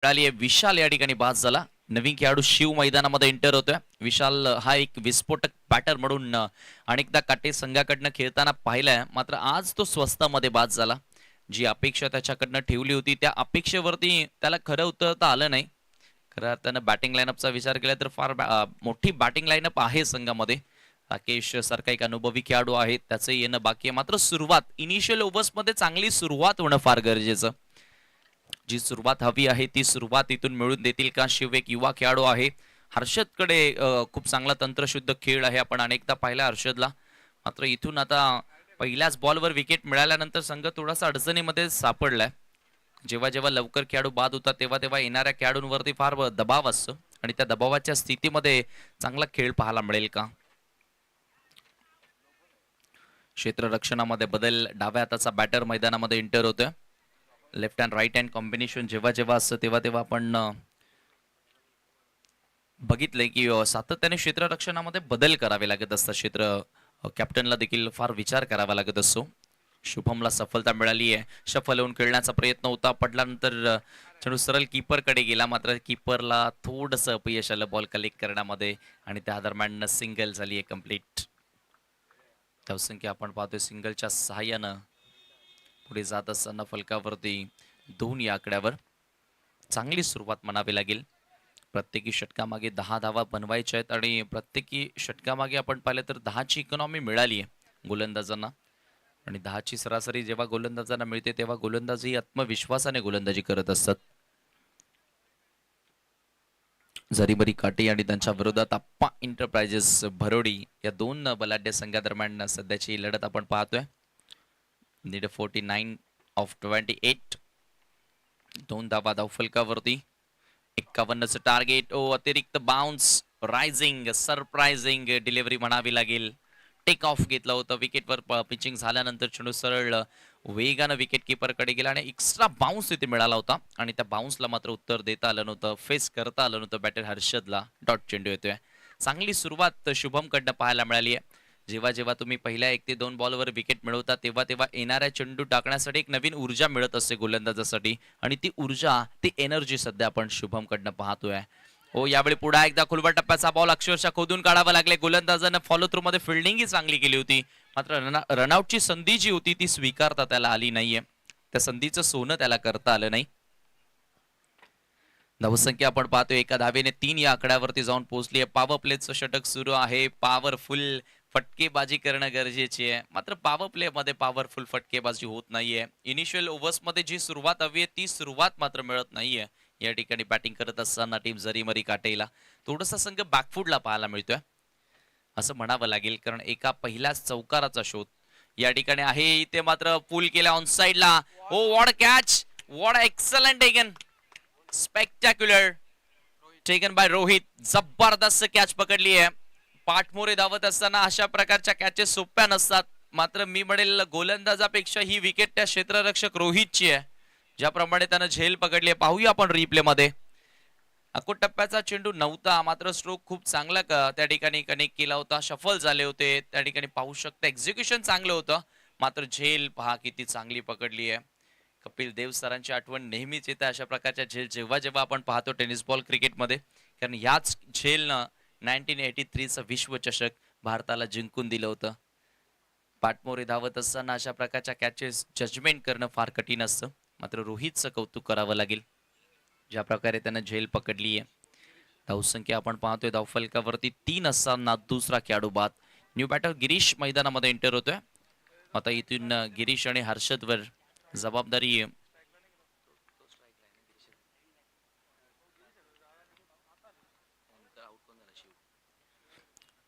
मिळाली आहे. विशाल या ठिकाणी बाद झाला. नवीन खेळाडू शिव मैदानामध्ये एंटर होतोय. विशाल हा एक विस्फोटक बॅटर म्हणून अनेकदा काटे संघाकडनं खेळताना पाहिलाय, मात्र आज तो स्वस्तामध्ये बाद झाला. जी अपेक्षा त्याच्याकडनं ठेवली होती त्या अपेक्षेवरती त्याला खरं उतरता आलं नाही. खरं अर्थानं बॅटिंग लाईनअपचा विचार केला तर फार मोठी बॅटिंग लाईनअप आहे संघामध्ये. राकेश सारखा एक अनुभवी खेळाडू आहे, त्याचं येणं बाकी आहे. मात्र सुरुवात इनिशियल ओव्हर्समध्ये चांगली सुरुवात होणं फार गरजेचं. जी सुरुवात हवी आहे ती सुरुवात इथून मिळून देतील का? शिव एक युवा खेळाडू आहे. हर्षदकडे खूप चांगला तंत्रशुद्ध खेळ आहे. आपण अनेकदा पाहिला हर्षदला. मात्र इथून आता पहिल्याच बॉलवर विकेट मिळाल्यानंतर संघ थोडासा अडचणीमध्ये सापडलाय. जेव्हा जेव्हा लवकर खेळाडू बाद होतात तेव्हा तेव्हा येणाऱ्या खेळाडूंवरती फार दबाव असतो आणि त्या दबावाच्या स्थितीमध्ये चांगला खेळ पाहायला मिळेल का? क्षेत्ररक्षणामध्ये बदल. डाव्या हाताचा बॅटर मैदानामध्ये एंटर होतोय. Left hand right hand combination जेव्हा जेव्हा असतं तेव्हा तेव्हा आपण बघितलंय की सातत्याने क्षेत्ररक्षणामध्ये बदल करावे लागत असतात. कॅप्टनला देखील फार विचार करावा लागत असतो. शुभमला सफलता मिळाली आहे. शफल होऊन खेळण्याचा प्रयत्न होता, पडल्यानंतर चेंडू सरळ कीपरकडे गेला. मात्र कीपरला थोडंसं अपयश आलं बॉल कलेक्ट करण्यामध्ये आणि त्या दरम्यान सिंगल झाली आहे कंप्लीट. धावसंख्या आपण पाहतोय सिंगलच्या सहाय्यानं पुढे जात असताना फलकावरती 2 या आकड्यावर. चांगली सुरुवात म्हणावी लागेल. प्रत्येकी षटकामागे 10 धावा बनवायच्या आहेत आणि प्रत्येकी षटकामागे आपण पाहिलं तर 10ची इकॉनॉमी मिळाली आहे गोलंदाजांना. आणि 10ची सरासरी जेव्हा गोलंदाजांना मिळते तेव्हा गोलंदाजही आत्मविश्वासाने गोलंदाजी करत असतात. जरीमरी काटे आणि त्यांच्या विरोधात आप्पा एंटरप्राइजेस भरोडी या 2 बलाढ्य संघादरम्यान सध्याची लढत आपण पाहतोय. Need 49 of 28. 2 धावा धावफलकावरती. 51चं टार्गेट. अतिरिक्त बाउन्स. रायझिंग सरप्राइझिंग डिलिव्हरी म्हणावी लागेल. टेक ऑफ घेतलं होतं. विकेटवर पिचिंग झाल्यानंतर चेंडू सरळ वेगानं विकेट कीपरकडे गेला आणि एक्स्ट्रा बाउन्स तिथे मिळाला होता आणि त्या बाउन्सला मात्र उत्तर देता आलं नव्हतं, फेस करता आलं नव्हतं बॅटर हर्षदला. डॉट चेंडू येतोय. चांगली सुरुवात शुभमकडनं पाहायला मिळाली आहे. जेव्हा जेव्हा तुम्ही पहिल्या 1 ते 2 बॉलवर विकेट मिळवता तेव्हा तेव्हा येणाऱ्या चेंडू टाकण्यासाठी एक नवीन ऊर्जा मिळत असते गोलंदाजासाठी आणि ती ऊर्जा ती एनर्जी सध्या आपण शुभमकडनं पाहतोय. हो, यावेळी पुन्हा एकदा खुलवा टप्प्याचा बॉल अक्षरशः खोदून काढावा लागले. गोलंदाजानं फॉलो थ्रू मध्ये फिल्डिंगही चांगली केली होती, मात्र रनआउटची संधी जी होती ती स्वीकारता त्याला आली नाहीये. त्या संधीचं सोनं त्याला करता आलं नाही. धावसंख्या आपण पाहतोय एका धावेने 3 या आकड्यावरती जाऊन पोहोचली आहे. पॉवर प्लेचं षटक सुरू आहे. पॉवरफुल फटकेबाजी करणं गरजेची आहे, मात्र पॉवर प्ले मध्ये पॉवरफुल फटकेबाजी होत नाहीये. इनिशियल ओव्हर्स मध्ये जी सुरुवात हवी आहे ती सुरुवात मात्र मिळत नाहीये. या ठिकाणी बॅटिंग करत असताना टीम जरीमरी काटेला थोडासा संघ बॅकफुटला पाहायला मिळतोय असं म्हणावं लागेल, कारण एका पहिल्याच चौकाराचा शोध या ठिकाणी आहे. इथे मात्र पूल केला ऑन साइडला. हो, what catch, what excellent taken, spectacular taken by Rohit. जबरदस्त कॅच पकडली आहे. पाठमोरे धावत असताना अशा प्रकारच्या कॅचेस सोप्या नसतात, मात्र मी म्हणेल गोलंदाजापेक्षा ही विकेट त्या क्षेत्ररक्षक रोहितची आहे. ज्याप्रमाणे त्यानं झेल पकडली पाहूया आपण रिप्ले मध्ये. अकोट टप्प्याचा चेंडू नव्हता, मात्र स्ट्रोक खूप चांगला त्या ठिकाणी कनेक्ट केला होता. शफल झाले होते त्या ठिकाणी पाहू शकता. एक्झिक्युशन चांगलं होतं, मात्र झेल पहा किती चांगली पकडली आहे. कपिल देव सरांची आठवण नेहमीच येते अशा प्रकारच्या झेल जेव्हा जेव्हा आपण पाहतो टेनिस बॉल क्रिकेटमध्ये, कारण ह्याच झेलनं 1983चं विश्वचषक भारताला जिंकून दिलं होतं. पाठमोरे धावत असताना अशा प्रकारच्या कॅचेस जजमेंट करणं फार कठीण असतं, मात्र रोहितचं कौतुक करावं लागेल ज्या प्रकारे त्यानं झेल पकडली आहे. धावसंख्या आपण पाहतोय धावफलकावरती 3 असताना दुसरा खेळाडू बाद. न्यू बॅटर गिरीश मैदानामध्ये एंटर होतोय. आता इथून गिरीश आणि हर्षदवर जबाबदारी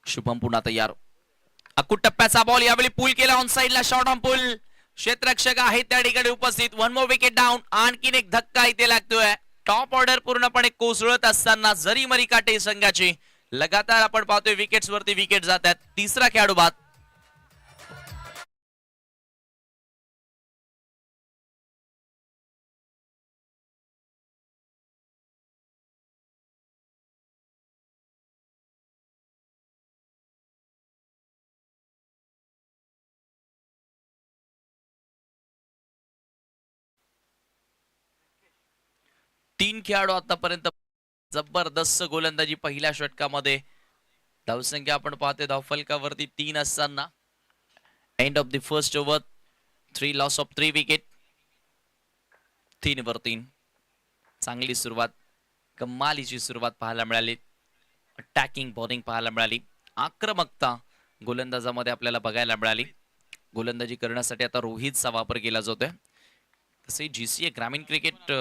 शुभम पुन्हा तयार. अकुट टप्प्याचा बॉल यावेळी पूल केला ऑन साइडला. शॉर्ट ऑन पूल क्षेत्ररक्षक आहेत त्या ठिकाणी उपस्थित. 1 मोर विकेट डाऊन. आणखीन एक धक्का इथे लागतोय. टॉप ऑर्डर पूर्णपणे कोसळत असताना जरी मरी काटे संघाची लगातार आपण पाहतोय विकेट्स वरती विकेट जात आहेत. तिसरा खेळाडू बाद. तीन खेळाडू आतापर्यंत जबरदस्त गोलंदाजी पहिल्या षटकामध्ये. धावसंख्या आपण पाहतोय धावफलकावरती 3 असताना end of the first over 3 loss of 3 wicket. 3 वर 3. चांगली सुरुवात, कमालीची सुरुवात पाहायला मिळाली. अटॅकिंग बॉलिंग पाहायला मिळाली. आक्रमकता गोलंदाजामध्ये आपल्याला बघायला मिळाली. गोलंदाजी करण्यासाठी आता रोहितचा वापर केला जातोय. तसे जीसीए ग्रामीण क्रिकेट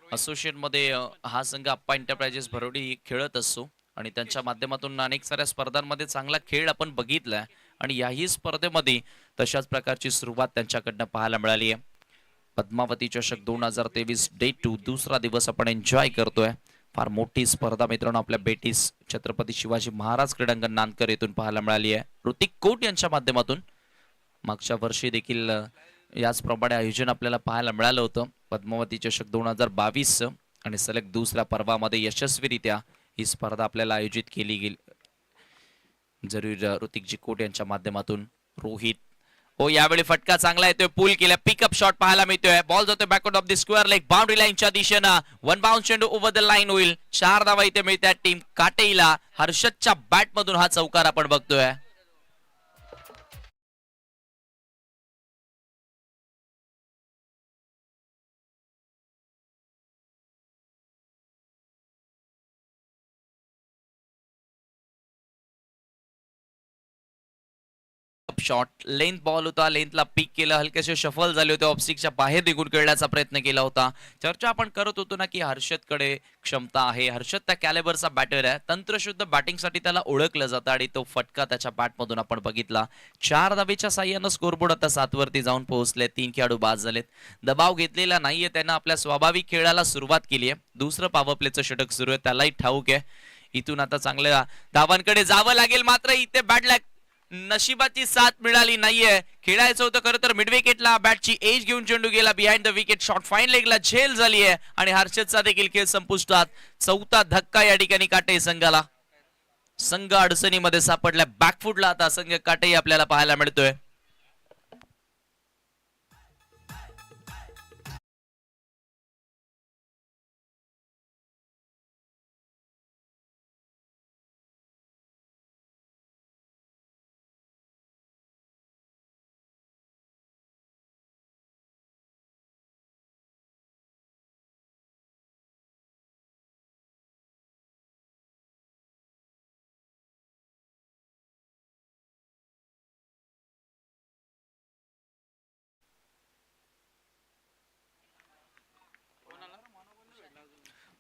असोसिएशन मध्ये हा संघ अप्पा एंटरप्राइजेस भरोडी खेळत असतो आणि त्यांच्या माध्यमातून अनेक साऱ्या स्पर्धांमध्ये चांगला खेळ आपण बघितलाय आणि याही स्पर्धेमध्ये तशाच प्रकारची सुरुवात त्यांच्याकडनं पाहायला मिळाली आहे. पद्मावती चषक 2023 डे 2 दुसरा दिवस आपण एन्जॉय करतोय. फार मोठी स्पर्धा मित्रांनो आपल्या बेटीस छत्रपती शिवाजी महाराज क्रीडांगण नांदकर येथून पाहायला मिळाली आहे. ऋतिक कोट यांच्या माध्यमातून मागच्या वर्षी देखील याचप्रमाणे आयोजन आपल्याला पाहायला मिळालं होतं. पद्मावती चषक 2022 आणि सलग दुसऱ्या पर्वामध्ये यशस्वीरित्या ही स्पर्धा आपल्याला आयोजित केली गेली. जरूर ऋतिकजी कोट यांच्या माध्यमातून. रोहित हो यावेळी फटका चांगला येतोय. पूल केला, पिकअप शॉट पाहायला मिळतोय. बॉल जातोय backward of the square leg boundary लाईनच्या दिशेनं. 1 बाउन्स चेंडू ओव्हर द लाईन होईल. 4 धावा इथे मिळतात टीम काटेईला. हर्षदच्या बॅट मधून हा चौकार आपण बघतोय. शॉट लेंथ बॉल होता. लेंथला पिक केलं, हलकेसे शफल झाले होते. ऑफस्टिकच्या बाहेर निघून खेळण्याचा प्रयत्न केला होता. चर्चा आपण करत होतो ना की हर्षदकडे क्षमता आहे. हर्षद त्या कॅलेबरचा बॅटर आहे. तंत्रशुद्ध बॅटिंगसाठी त्याला ओळखलं जातं आणि तो फटका त्याच्या बॅटमधून आपण बघितला. 4 धावेच्या साह्यानं स्कोरबोर्ड आता 7 वरती जाऊन पोहोचले. 3 खेळाडू बाद झालेत. दबाव घेतलेला नाहीये. त्यांना आपल्या स्वाभाविक खेळाला सुरुवात केली आहे. दुसरं पॉवर प्लेचं षटक सुरू आहे. त्यालाही ठाऊक आहे इथून आता चांगल्या धावांकडे जावं लागेल. मात्र इथे बॅट लॅक नशिबाची साथ मिळाली नाहीये. खेळायचं होतं खरं तर मिड विकेटला. बॅटची एज घेऊन चेंडू गेला behind the wicket. Shot fine लेगला झेल झाली आहे आणि हर्षदचा देखील खेळ संपुष्टात. 4था धक्का या ठिकाणी काटे संघाला. संघ अडचणीमध्ये सापडल्या. बॅकफुटला आता संघ काटेही आपल्याला पाहायला मिळतोय.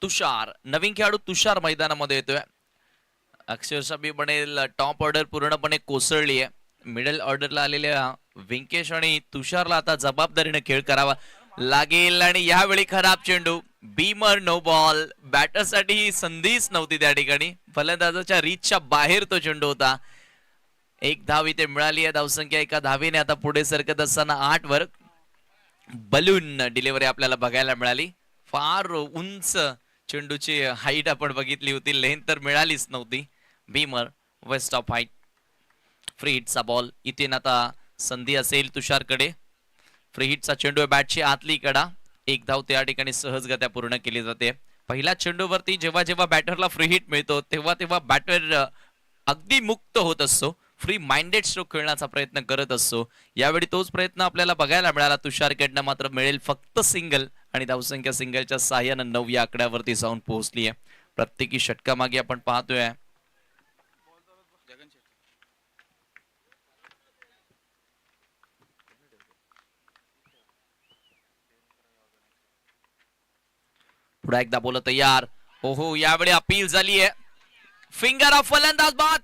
तुषार नवीन खेळाडू तुषार मैदानामध्ये येतोय. अक्षरशः मी म्हणेल टॉप ऑर्डर पूर्णपणे कोसळली आहे. मिडल ऑर्डरला आलेल्या व्यंकेश आणि तुषारला आता जबाबदारीने खेळ करावा लागेल आणि यावेळी खराब चेंडू. Beamer no ball. बॅटरसाठी ही संधीच नव्हती त्या ठिकाणी. फलंदाजाच्या रीचच्या बाहेर तो चेंडू होता. 1 धाव इथे मिळाली आहे. धावसंख्या 1 धावेने आता पुढे सरकत असताना 8 वर. बलून डिलिव्हरी आपल्याला बघायला मिळाली. फार उंच चेंडूची हाईट आपण बघितली होती. लेंथ तर मिळालीच नव्हती. Beamer waist off height. Free हिटचा बॉल. इथे आता संधी असेल तुषारकडे. फ्री हिटचा चेंडू आहे. बॅटची आतली कडा. 1 धाव त्या ठिकाणी सहजगत्या पूर्ण केली जाते. पहिल्या चेंडूवरती जेव्हा जेव्हा बॅटरला फ्री हिट मिळतो तेव्हा तेव्हा बॅटर अगदी मुक्त होत असतो. फ्री माइंडेड स्ट्रोक खेळण्याचा प्रयत्न करत असतो. यावेळी तोच प्रयत्न आपल्याला बघायला मिळाला तुषारकडनं. मात्र मिळेल फक्त सिंगल आणि धावसंख्या सिंगलच्या साह्यानं 9 या आकड्यावरती जाऊन पोहोचली आहे. प्रत्येकी षटकामागे आपण पाहतोय पुढे एकदा बोल तयार. हो यावेळी अपील झाली आहे. फिंगर ऑफ फलंदाज बाद.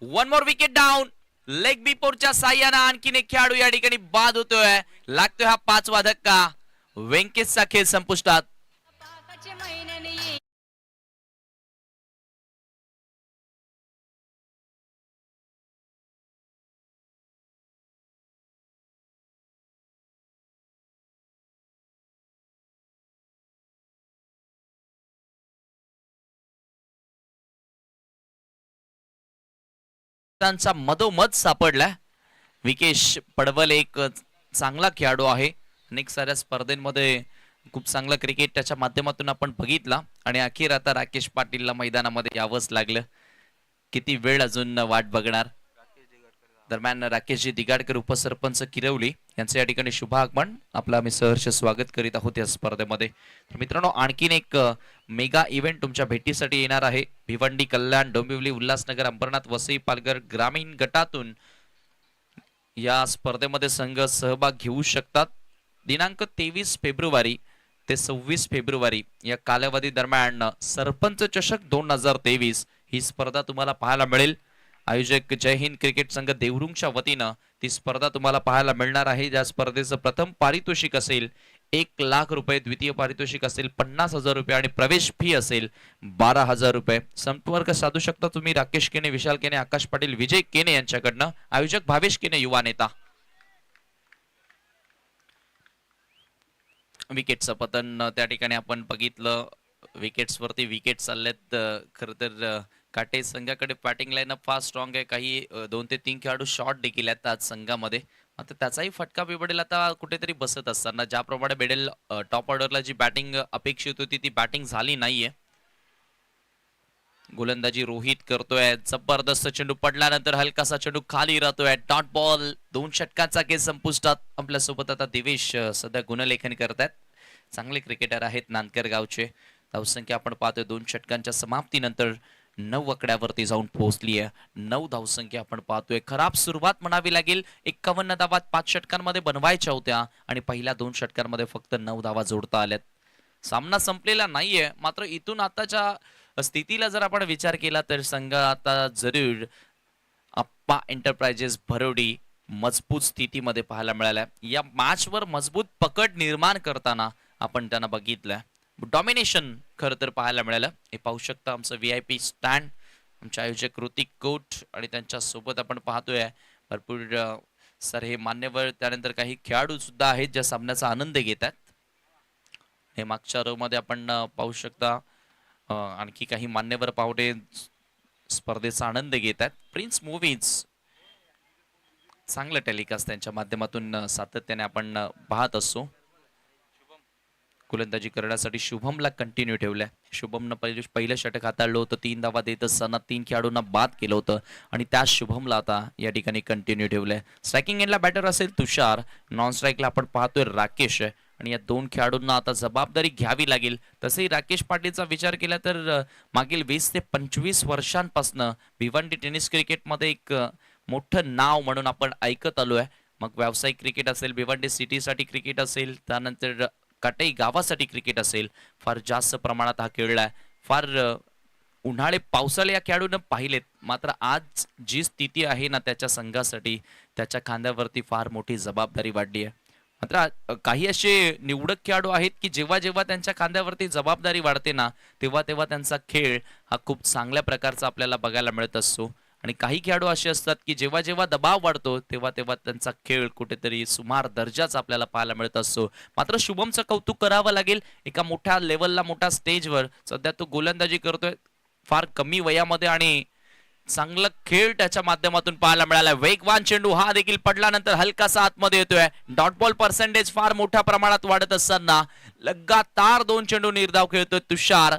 1 मोर विकेट डाऊन. लेग बिपोरच्या साह्यानं आणखीन एक खेळाडू या ठिकाणी बाद होतोय. लागतोय हा 5वा धक्का. व्यंकेशचा खेळ संपुष्टात. त्यांचा मधोमध सापडला. विकेश पडवल एक चांगला खेळाडू आहे. अनेक साऱ्या स्पर्धेमध्ये खूप चांगला क्रिकेट त्याच्या माध्यमातून आपण बघितला आणि अखेर आता राकेश पाटीलला मैदानामध्ये यावंच लागलं. किती वेळ अजून वाट बघणार. दरम्यान राकेशजी दिगाडकर उपसरपंच किरवली यांचं या ठिकाणी शुभ आगमन. आपलं आम्ही सहर्ष स्वागत करीत आहोत या स्पर्धेमध्ये. तर मित्रांनो, आणखीन एक मेगा इव्हेंट तुमच्या भेटीसाठी येणार आहे. भिवंडी, कल्याण, डोंबिवली, उल्हासनगर, अंबरनाथ, वसई, पालघर ग्रामीण गटातून या स्पर्धेमध्ये संघ सहभाग घेऊ शकतात. दिनांक 23 फेब्रुवारी ते 26 फेब्रुवारी या कालावधी दरम्यान सरपंच चषक 2023 ही स्पर्धा तुम्हाला पाहायला मिळेल. आयोजक जय हिंद क्रिकेट संघ देवरुंगच्या वतीनं ती स्पर्धा तुम्हाला पाहायला मिळणार आहे. ज्या स्पर्धेचं प्रथम पारितोषिक असेल 1,00,000 रुपये, द्वितीय पारितोषिक असेल 50,000 रुपये आणि प्रवेश फी असेल 12,000 रुपये. संपर्क साधू शकता तुम्ही राकेश केने, विशाल केने, आकाश पाटील, विजय केने यांच्याकडनं. आयोजक भावेश केने, युवा नेता. विकेटचं पतन त्या ठिकाणी आपण बघितलं. विकेट्स वरती विकेट चाललेत. खर तर काटे संघाकडे बॅटिंग लाईनअप फार स्ट्रॉंग आहे. काही 2 ते 3 खेळाडू शॉर्ट देखील आहेत आज संघामध्ये. आता त्याचाही फटका बिबडेल आता कुठेतरी बसत असताना. ज्याप्रमाणे बेडेल टॉप ऑर्डरला जी बॅटिंग अपेक्षित होती ती बॅटिंग झाली नाहीये. गोलंदाजी रोहित करतोय. जबरदस्त चेंडू पडल्यानंतर हलकासा चेंडू खाली राहतोय. Dot ball. 2 षटकांचा खेळ संपुष्टात. आपल्यासोबत आता दिवेश सध्या गुणलेखन करतायत. चांगले क्रिकेटर आहेत नांदकर गावचे. धावसंख्या आपण पाहतोय 2 षटकांच्या समाप्तीनंतर 9 आकड्यावरती जाऊन पोहोचली आहे. 9 धावसंख्या आपण पाहतोय. खराब सुरुवात म्हणावी लागेल. 51 धावा 5 षटकांमध्ये बनवायच्या होत्या आणि पहिल्या 2 षटकांमध्ये फक्त 9 धावा जोडता आल्यात. सामना संपलेला नाहीये. मात्र इथून आताच्या स्थितीला जर आपण विचार केला तर संघ आता जरूर आप्पा एंटरप्राइजेस भरोडी मजबूत स्थितीमध्ये पाहायला मिळाल्या. या मॅचवर मजबूत पकड निर्माण करताना आपण त्यांना बघितलंय. डॉमिनेशन खरं तर पाहायला मिळालं. हे पाहू शकता आमचं VIP स्टँड. आमचे आयोजक ऋतिक कोट आणि त्यांच्या सोबत आपण पाहतोय भरपूर सर मान्यवर, त्यानंतर काही खेळाडू सुद्धा आहेत ज्या सामन्याचा आनंद घेतात. हे मागच्या रो मध्ये आपण पाहू शकता. आणखी काही मान्यवर पाहुणे स्पर्धेचा आनंद घेतात. प्रिन्स मूव्हीज चांगलं टेलिकास्ट त्यांच्या माध्यमातून सातत्याने आपण पाहत असतो. गोलंदाजी करण्यासाठी शुभमला कंटिन्यू ठेवलंय. शुभमनं पहिलं षटक हाताळलं होतं. 3 धावा देत असताना 3 खेळाडूंना बाद केलं होतं आणि त्याच शुभमला आता या ठिकाणी कंटिन्यू ठेवलंय. स्ट्रायकिंग एंडला बॅटर असेल तुषार, नॉन स्ट्राईकला आपण पाहतोय राकेश आणि या 2 खेळाडूंना आता जबाबदारी घ्यावी लागेल. तसंही राकेश पाटीलचा विचार केला तर मागील 20 ते 25 वर्षांपासून भिवंडी टेनिस क्रिकेटमध्ये एक मोठं नाव म्हणून आपण ऐकत आलोय. मग व्यावसायिक क्रिकेट असेल, भिवंडी सिटीसाठी क्रिकेट असेल, त्यानंतर काटई गावासाठी क्रिकेट असेल, फार जास्त प्रमाणात हा खेळलाय. फार उन्हाळे पावसाळे या खेळाडूंना पाहिलेत. मात्र आज जी स्थिती आहे ना त्याच्या संघासाठी, त्याच्या खांद्यावरती फार मोठी जबाबदारी वाढली आहे. मात्र काही असे निवडक खेळाडू आहेत की जेव्हा जेव्हा त्यांच्या खांद्यावरती जबाबदारी वाढते ना तेव्हा तेव्हा त्यांचा खेळ हा खूप चांगल्या प्रकारचा आपल्याला बघायला मिळत असतो. आणि काही खेळाडू असे असतात की जेव्हा जेव्हा दबाव वाढतो तेव्हा तेव्हा त्यांचा खेळ कुठेतरी सुमार दर्जाचा आपल्याला पाहायला मिळत असतो. मात्र शुभमचं कौतुक करावं लागेल. एका मोठ्या लेवलला, मोठ्या स्टेजवर सध्या तो गोलंदाजी करतोय फार कमी वयामध्ये आणि चांगला खेळ त्याच्या माध्यमातून पाहायला मिळाला. वेगवान चेंडू हा देखील पडल्यानंतर हलकासा आतमध्ये येतोय. डॉट बॉल पर्सेंटेज फार मोठ्या प्रमाणात वाढत असताना लगातार 2 चेंडू निर्धाव खेळतोय तुषार.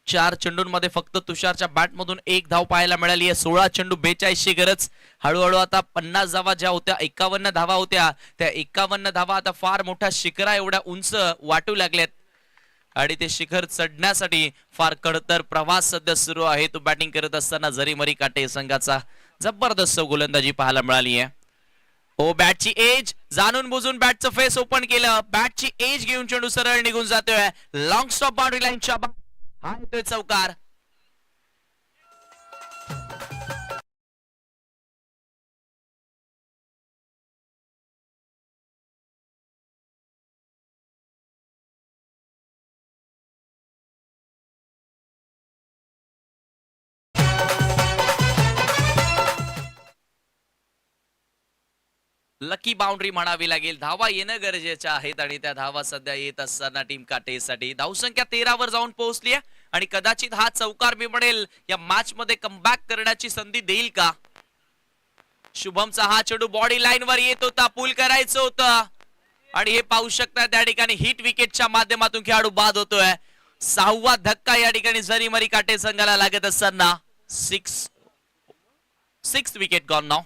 4 चेंडूंमध्ये फक्त तुषारच्या बॅटमधून 1 धाव पाहायला मिळाली आहे. 16 चेंडू 42ची गरज. हळूहळू आता 50 धावा ज्या होत्या 51 धावा होत्या त्या 51 धावा आता फार मोठ्या शिखरा एवढ्या उंच वाटू लागल्यात आणि ते शिखर चढण्यासाठी फार कडतर प्रवास सध्या सुरू आहे. तो बॅटिंग करत असताना जरीमरी काटे संघाचा जबरदस्त गोलंदाजी पाहायला मिळाली आहे. ओ बॅटची एज जाणून बुजून बॅटचं फेस ओपन केलं. बॅटची एज घेऊन चेंडू सरळ निघून जातोय. लॉंग स्टॉप बाउंड्री लाईनच्या हा येतोय चौकार. लकी बाउंड्री म्हणावी लागेल. धावा येणं गरजेच्या आहेत आणि त्या धावा सध्या येत असताना टीम काटेसाठी धावसंख्या 13 वर जाऊन पोहोचली आहे आणि कदाचित हा चौकार मी म्हणेल या मॅच मध्ये कमबॅक करण्याची संधी देईल का. शुभमचा हा चेंडू बॉडी लाईन वर येत होता, पूल करायचं होतं आणि हे पाहू शकता त्या ठिकाणी हिट विकेटच्या माध्यमातून खेळाडू बाद होतोय. 6वा धक्का या ठिकाणी जरीमरी काटे संघाला लागत असताना 6th विकेट गॉन नाव.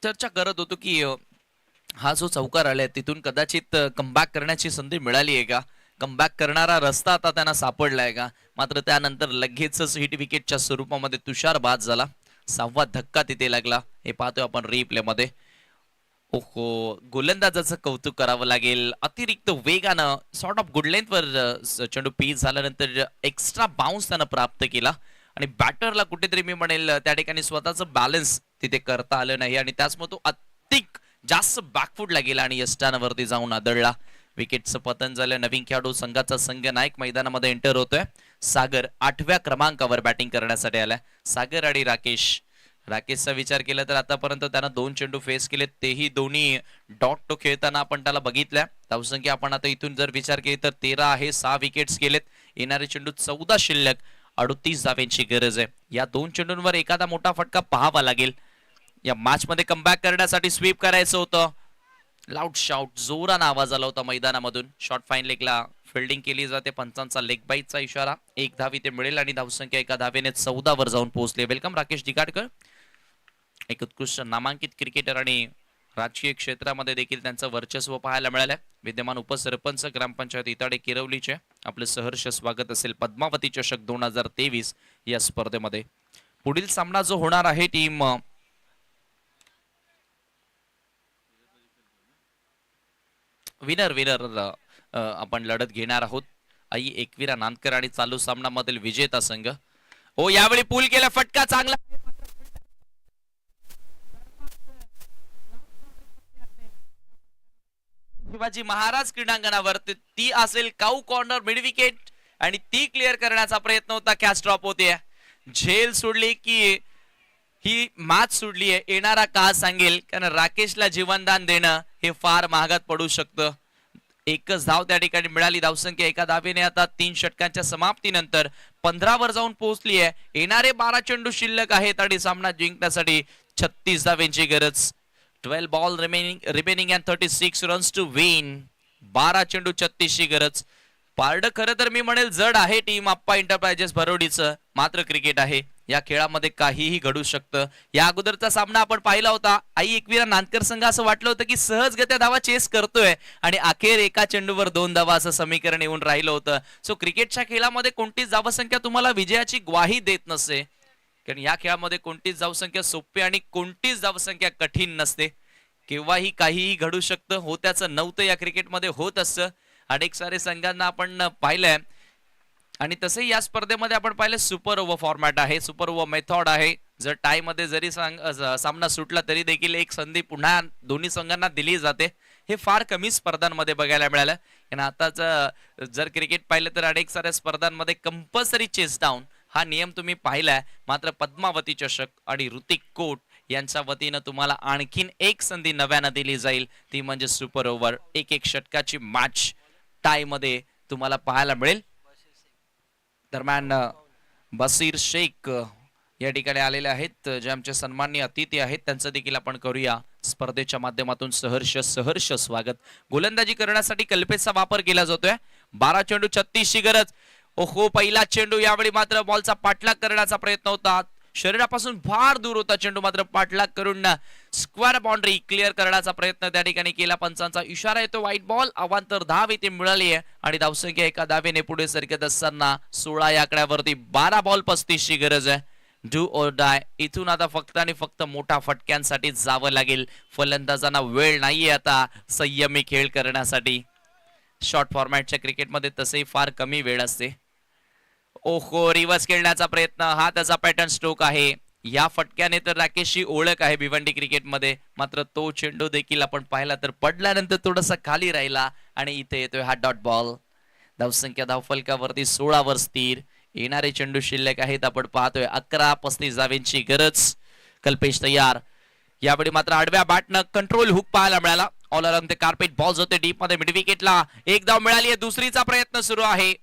चर्चा करत होतो की हा जो चौकार आलाय तिथून कदाचित कमबॅक करण्याची संधी मिळाली आहे का, कमबॅक करणारा रस्ता आता त्यांना सापडलाय का. मात्र त्यानंतर लगेचच हिट विकेटच्या स्वरूपामध्ये तुषार बाद झाला. 6वा धक्का तिथे लागला हे पाहतोय आपण रिप्ले मध्ये. ओहो, गोलंदाजाचं कौतुक करावं लागेल. अतिरिक्त वेगानं सॉर्ट ऑफ गुड लेंथवर चेंडू पीच झाल्यानंतर एक्स्ट्रा बाउन्स त्यानं प्राप्त केला आणि बॅटरला कुठेतरी मी म्हणेल त्या ठिकाणी स्वतःचं बॅलन्स तिथे करता आलं नाही आणि त्याचमुळे तो अधिक जास्त बॅकफूटला गेला आणि यष्टांवरती जाऊन आदळला. विकेटचं पतन झालं. नवीन खेळाडू संघाचा संघ नायक मैदानामध्ये एंटर होतोय. सागर 8व्या क्रमांकावर बॅटिंग करण्यासाठी आलाय. सागर आणि राकेशचा विचार केला तर आतापर्यंत त्यानं 2 चेंडू फेस केले, तेही दोन्ही डॉट टू खेळताना आपण त्याला बघितल्या. धावसंख्या आपण आता इथून जर विचार केली तर 13 आहे. 6 विकेट्स गेलेत. येणारे चेंडू 14 शिल्लक. 38 धाव्यांची गरज आहे. या 2 चेंडूंवर एखादा मोठा फटका पाहावा लागेल. या मॅच मध्ये कमबॅक करण्यासाठी स्वीप करायचं होतं. लाऊड शाउट जोरानं आवाज आला होता मैदानामधून. शॉर्ट फाईन लेगला फिल्डिंग केली जाते. पंचांचा लेग बाईटचा इशारा. 1 धाव इथे मिळेल आणि धावसंख्या एका धावेने 14 वर जाऊन पोहोचले. वेलकम राकेश दिगाडकर. एक उत्कृष्ट नामांकित क्रिकेटर आणि राजकीय क्षेत्रामध्ये देखील त्यांचं वर्चस्व पाहायला मिळालंय. विद्यमान उपसरपंच ग्रामपंचायत इताडे किरवलीचे आपलं सहर्ष स्वागत असेल पद्मावती चषक 2023 या स्पर्धेमध्ये. पुढील सामना जो होणार आहे टीम विनर आपण लढत घेणार आहोत. आई एकविरा नांदकर आणि चालू सामनामधील विजेता संघ. ओ यावेळी पूल केला, फटका चांगला. शिवाजी महाराज क्रीडांगणावर ती असेल काऊ कॉर्नर मिड विकेट आणि ती क्लिअर करण्याचा प्रयत्न होता. कॅच ड्रॉप होते. झेल सोडली की ही मॅच सोडली आहे येणारा का सांगेल, कारण राकेशला जीवनदान देणं हे फार महागात पडू शकतं. एकच धाव त्या ठिकाणी मिळाली. धावसंख्या एका धावेने आता 3 षटकांच्या समाप्तीनंतर 15 वर जाऊन पोहोचली आहे. येणारे 12 चेंडू शिल्लक आहेत आणि सामना जिंकण्यासाठी 36 धावेंची गरज. 12 ball remaining and 36 runs to win. 12 चेंडू 36 ची गरज. पारड खरं तर मी म्हणेल जड आहे टीम आप्पा एंटरप्राइजेस भरोडीचं, मात्र क्रिकेट आहे. या खेळामध्ये काहीही घडू शकतं. या अगोदरचा सामना आपण पाहिला होता. आई एकविरा नांदकर संघ असं वाटलं होतं की सहजगत्या धावा चेस करतोय आणि अखेर एका चेंडूवर 2 धावा असं समीकरण येऊन राहिलं होतं. सो क्रिकेटच्या खेळामध्ये कोणतीच धावसंख्या तुम्हाला विजयाची ग्वाही देत नसते, कारण या खेळामध्ये कोणतीच धावसंख्या सोपी आणि कोणतीच धावसंख्या कठीण नसते. केव्हाही काहीही घडू शकतं. होत्याचं नव्हतं या क्रिकेटमध्ये होत असतं. अनेक सारे संघांना आपण पाहिलंय आणि तसंही या स्पर्धेमध्ये आपण पाहिलं सुपर ओव्हर फॉर्मॅट आहे, सुपर ओव्हर मेथॉड आहे. जर टाय मध्ये जरी सामना सुटला तरी देखील एक संधी पुन्हा दोन्ही संघांना दिली जाते. हे फार कमी स्पर्धांमध्ये बघायला मिळालं. आणि आताच जर क्रिकेट पाहिलं तर अनेक साऱ्या स्पर्धांमध्ये कंपल्सरी चेस डाऊन हा नियम तुम्ही पाहिलाय. मात्र पद्मावती चषक आणि ऋतिक कोट यांच्या वतीनं तुम्हाला आणखीन एक संधी नव्यानं दिली जाईल, ती म्हणजे सुपर ओव्हर. एक षटकाची मॅच टाय मध्ये तुम्हाला पाहायला मिळेल. दरम्यान बसीर शेख या ठिकाणी आलेले आहेत, जे आमचे सन्माननीय अतिथी आहेत. त्यांचं देखील आपण करूया स्पर्धेच्या माध्यमातून सहर्ष स्वागत. गोलंदाजी करण्यासाठी कल्पेचा वापर केला जातोय. 12 चेंडू 36 ची गरज. ओहो, पहिला चेंडू. यावेळी मात्र बॉलचा पाठलाग करण्याचा प्रयत्न होता. शरीरापासून फार दूर होता चेंडू, मात्र पाठलाग करून स्क्वेअर बाउंड्री क्लिअर करण्याचा प्रयत्न त्या ठिकाणी केला. पंचांचा इशारा येतो व्हाईट बॉल. अवांतर धाव इथे मिळाली आहे आणि धावसंख्या एका धावेने पुढे सरकत असताना 16 या आकड्यावरती 12 बॉल 35 ची गरज आहे. Do or die. इथून आता फक्त आणि फक्त मोठा फटक्यांसाठी जावं लागेल. फलंदाजांना वेळ नाहीये आता संयमी खेळ करण्यासाठी. शॉर्ट फॉर्मॅटच्या क्रिकेटमध्ये तसेही फार कमी वेळ असते. ओहो, रिव्हर्स खेळण्याचा प्रयत्न. हा त्याचा पॅटर्न स्ट्रोक आहे. या फटक्याने तर राकेशची ओळख आहे भिवंडी क्रिकेटमध्ये. मात्र तो चेंडू देखील आपण पाहिला तर पडल्यानंतर थोडासा खाली राहिला आणि इथे येतोय हा डॉट बॉल. धावसंख्या धावफलकावरती 16 वर स्थिर. येणारे चेंडू शिल्लक आहेत आपण पाहतोय 11-35 धावेंची गरज. कल्पेश तयार. यावेळी मात्र आडव्या बॅटनं कंट्रोल हुक पाहायला मिळाला. All around the carpet balls होते डीप मध्ये. मिड विकेटला एक धाव मिळाली आहे. दुसरीचा प्रयत्न सुरू आहे.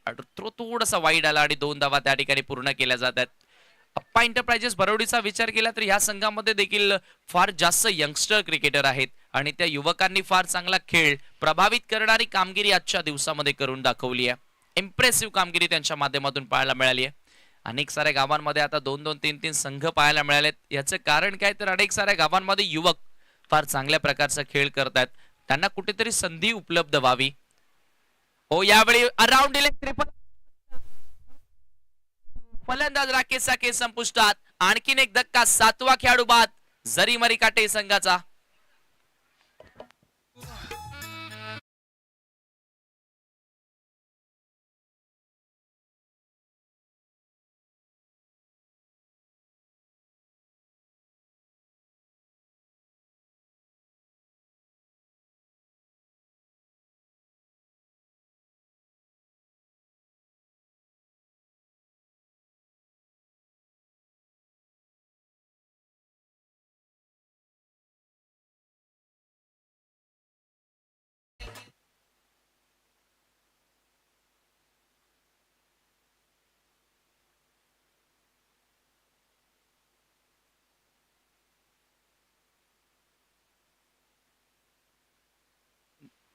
थ्रो थोडासा वाईड आला आणि 2 धावा त्या ठिकाणी पूर्ण केल्या जातात. अप्पा एंटरप्राइजेस भरोडीचा विचार केला तर या संघामध्ये देखील फार जास्त यंगस्टर क्रिकेटर आहेत आणि त्या युवकांनी फार चांगला खेळ प्रभावित करणारी कामगिरी आजच्या दिवसामध्ये करून दाखवली आहे. इम्प्रेसिव्ह कामगिरी त्यांच्या माध्यमातून पाहायला मिळाली आहे. अनेक साऱ्या गावांमध्ये आता 2-2, 3-3 संघ पाहायला मिळालेत. याचं कारण काय तर अनेक साऱ्या गावांमध्ये युवक फार चांगल्या प्रकारचा खेळ करतात. त्यांना कुठेतरी संधी उपलब्ध व्हावी. हो, यावेळी अराउंड इलेक्ट्रिक फलंदाज राकेश साके संपुष्टात. आणखीन एक धक्का 7वा खेळाडू बाद जरीमरी काटे संघाचा.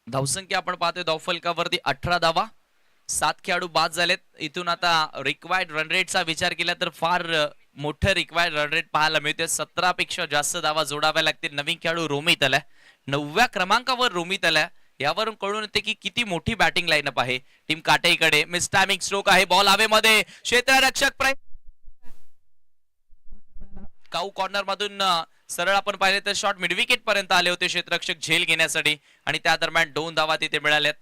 धावसंख्या आपण पाहतोय धावफलकावरती 18 धावा. 7 खेळाडू बाद झालेत. इथून आता रिक्वायर्ड रन रेटचा विचार केला तर फार मोठं रिक्वायर्ड रन रेट पाहायला मिळते. 17 पेक्षा जास्त धावा जोडाव्या लागतील. नवीन खेळाडू रोमित आलाय. 9व्या क्रमांकावर रोमित आलाय. यावरून कळून येते की किती मोठी बॅटिंग लाईनअप आहे टीम काटेकडे. मिस टायमिंग स्ट्रोक आहे. बॉल हवेमध्ये. क्षेत्ररक्षक काऊ कॉर्नर मधून सरळ आपण पाहिले तर शॉट मिडविकेट पर्यंत आले होते क्षेत्ररक्षक झेल घेण्यासाठी आणि त्या दरम्यान 2 धावा तिथे मिळाल्यात.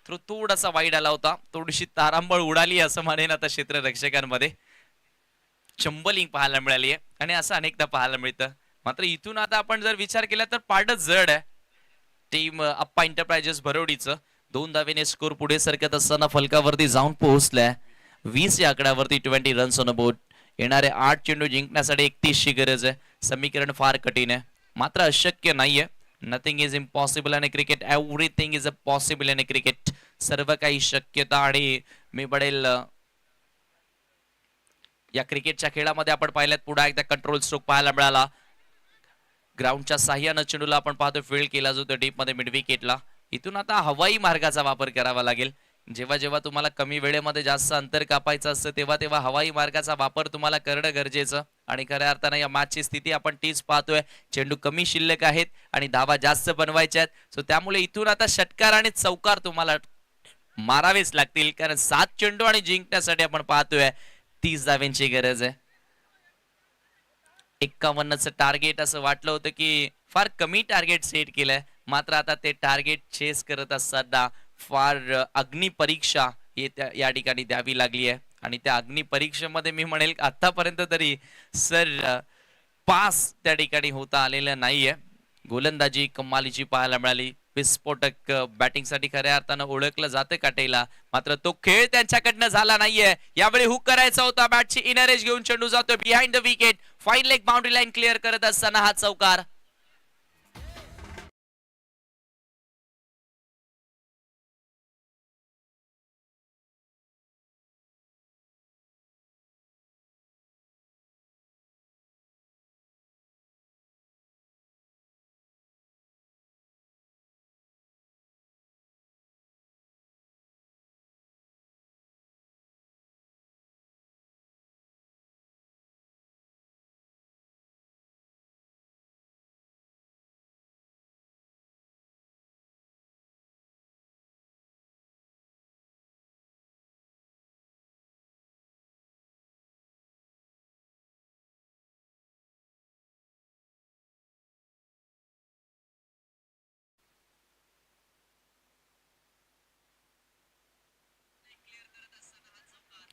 थ्रो थोडासा वाईड आला होता. थोडीशी तारांबळ उडाली असं म्हणेन आता क्षेत्ररक्षकांमध्ये. चंबलिंग पाहायला मिळाली आहे आणि असं अनेकदा पाहायला मिळतं. मात्र इथून आता आपण जर विचार केला तर पाडच जड आहे टीम अप्पा एंटरप्राइजेस भरोडीचं. 2 धावेने स्कोर पुढे सरकत असताना फलकावरती जाऊन पोहोचलाय. 20 या आकड्यावरती 20 रन्स ऑन बोर्ड. येणारे 8 चेंडू जिंकण्यासाठी 31 ची गरज आहे. समीकरण फार कठीण आहे मात्र अशक्य नाहीये. Nothing is impossible in cricket. Everything is a possible in cricket. सर्व काही शक्यता आणि मी बडेल या क्रिकेटच्या खेळामध्ये आपण पाहिल्यात. पुढे एकदा कंट्रोल स्ट्रोक पाहायला मिळाला. ग्राउंडच्या साह्यानं चेंडूला आपण पाहतो फील्ड केला जातो डीप मध्ये मिड विकेटला. इथून आता हवाई मार्गाचा वापर करावा लागेल. जेव्हा जेव्हा तुम्हाला कमी वेळेमध्ये जास्त अंतर कापायचं असतं तेव्हा तेव्हा हवाई मार्गाचा वापर तुम्हाला करणं गरजेचं. आणि खऱ्या अर्थानं या मॅचची स्थिती आपण तीच पाहतोय. चेंडू कमी शिल्लक आहेत आणि धावा जास्त बनवायच्या आहेत. सो त्यामुळे इथून आता षटकार आणि चौकार तुम्हाला मारावेच लागतील कारण 7 चेंडू आणि जिंकण्यासाठी आपण पाहतोय 30 धाव्यांची गरज आहे. 51चं टार्गेट असं वाटलं होतं की फार कमी टार्गेट सेट केलंय. मात्र आता ते टार्गेट चेस करत असताना फार अग्निपरीक्षा या ठिकाणी द्यावी लागली आहे आणि त्या अग्निपरीक्षेमध्ये मी म्हणेल आतापर्यंत तरी सर पास त्या ठिकाणी होता आलेला नाहीये. गोलंदाजी कमालीची पाहायला मिळाली. विस्फोटक बॅटिंगसाठी खऱ्या अर्थानं ओळखलं जातं काटेला. मात्र तो खेळ त्यांच्याकडनं झाला नाहीये. यावेळी हुक करायचा होता. बॅटची इनर एज घेऊन चेंडू जातोय behind the wicket. Fine leg boundary line clear करत असताना हा चौकार.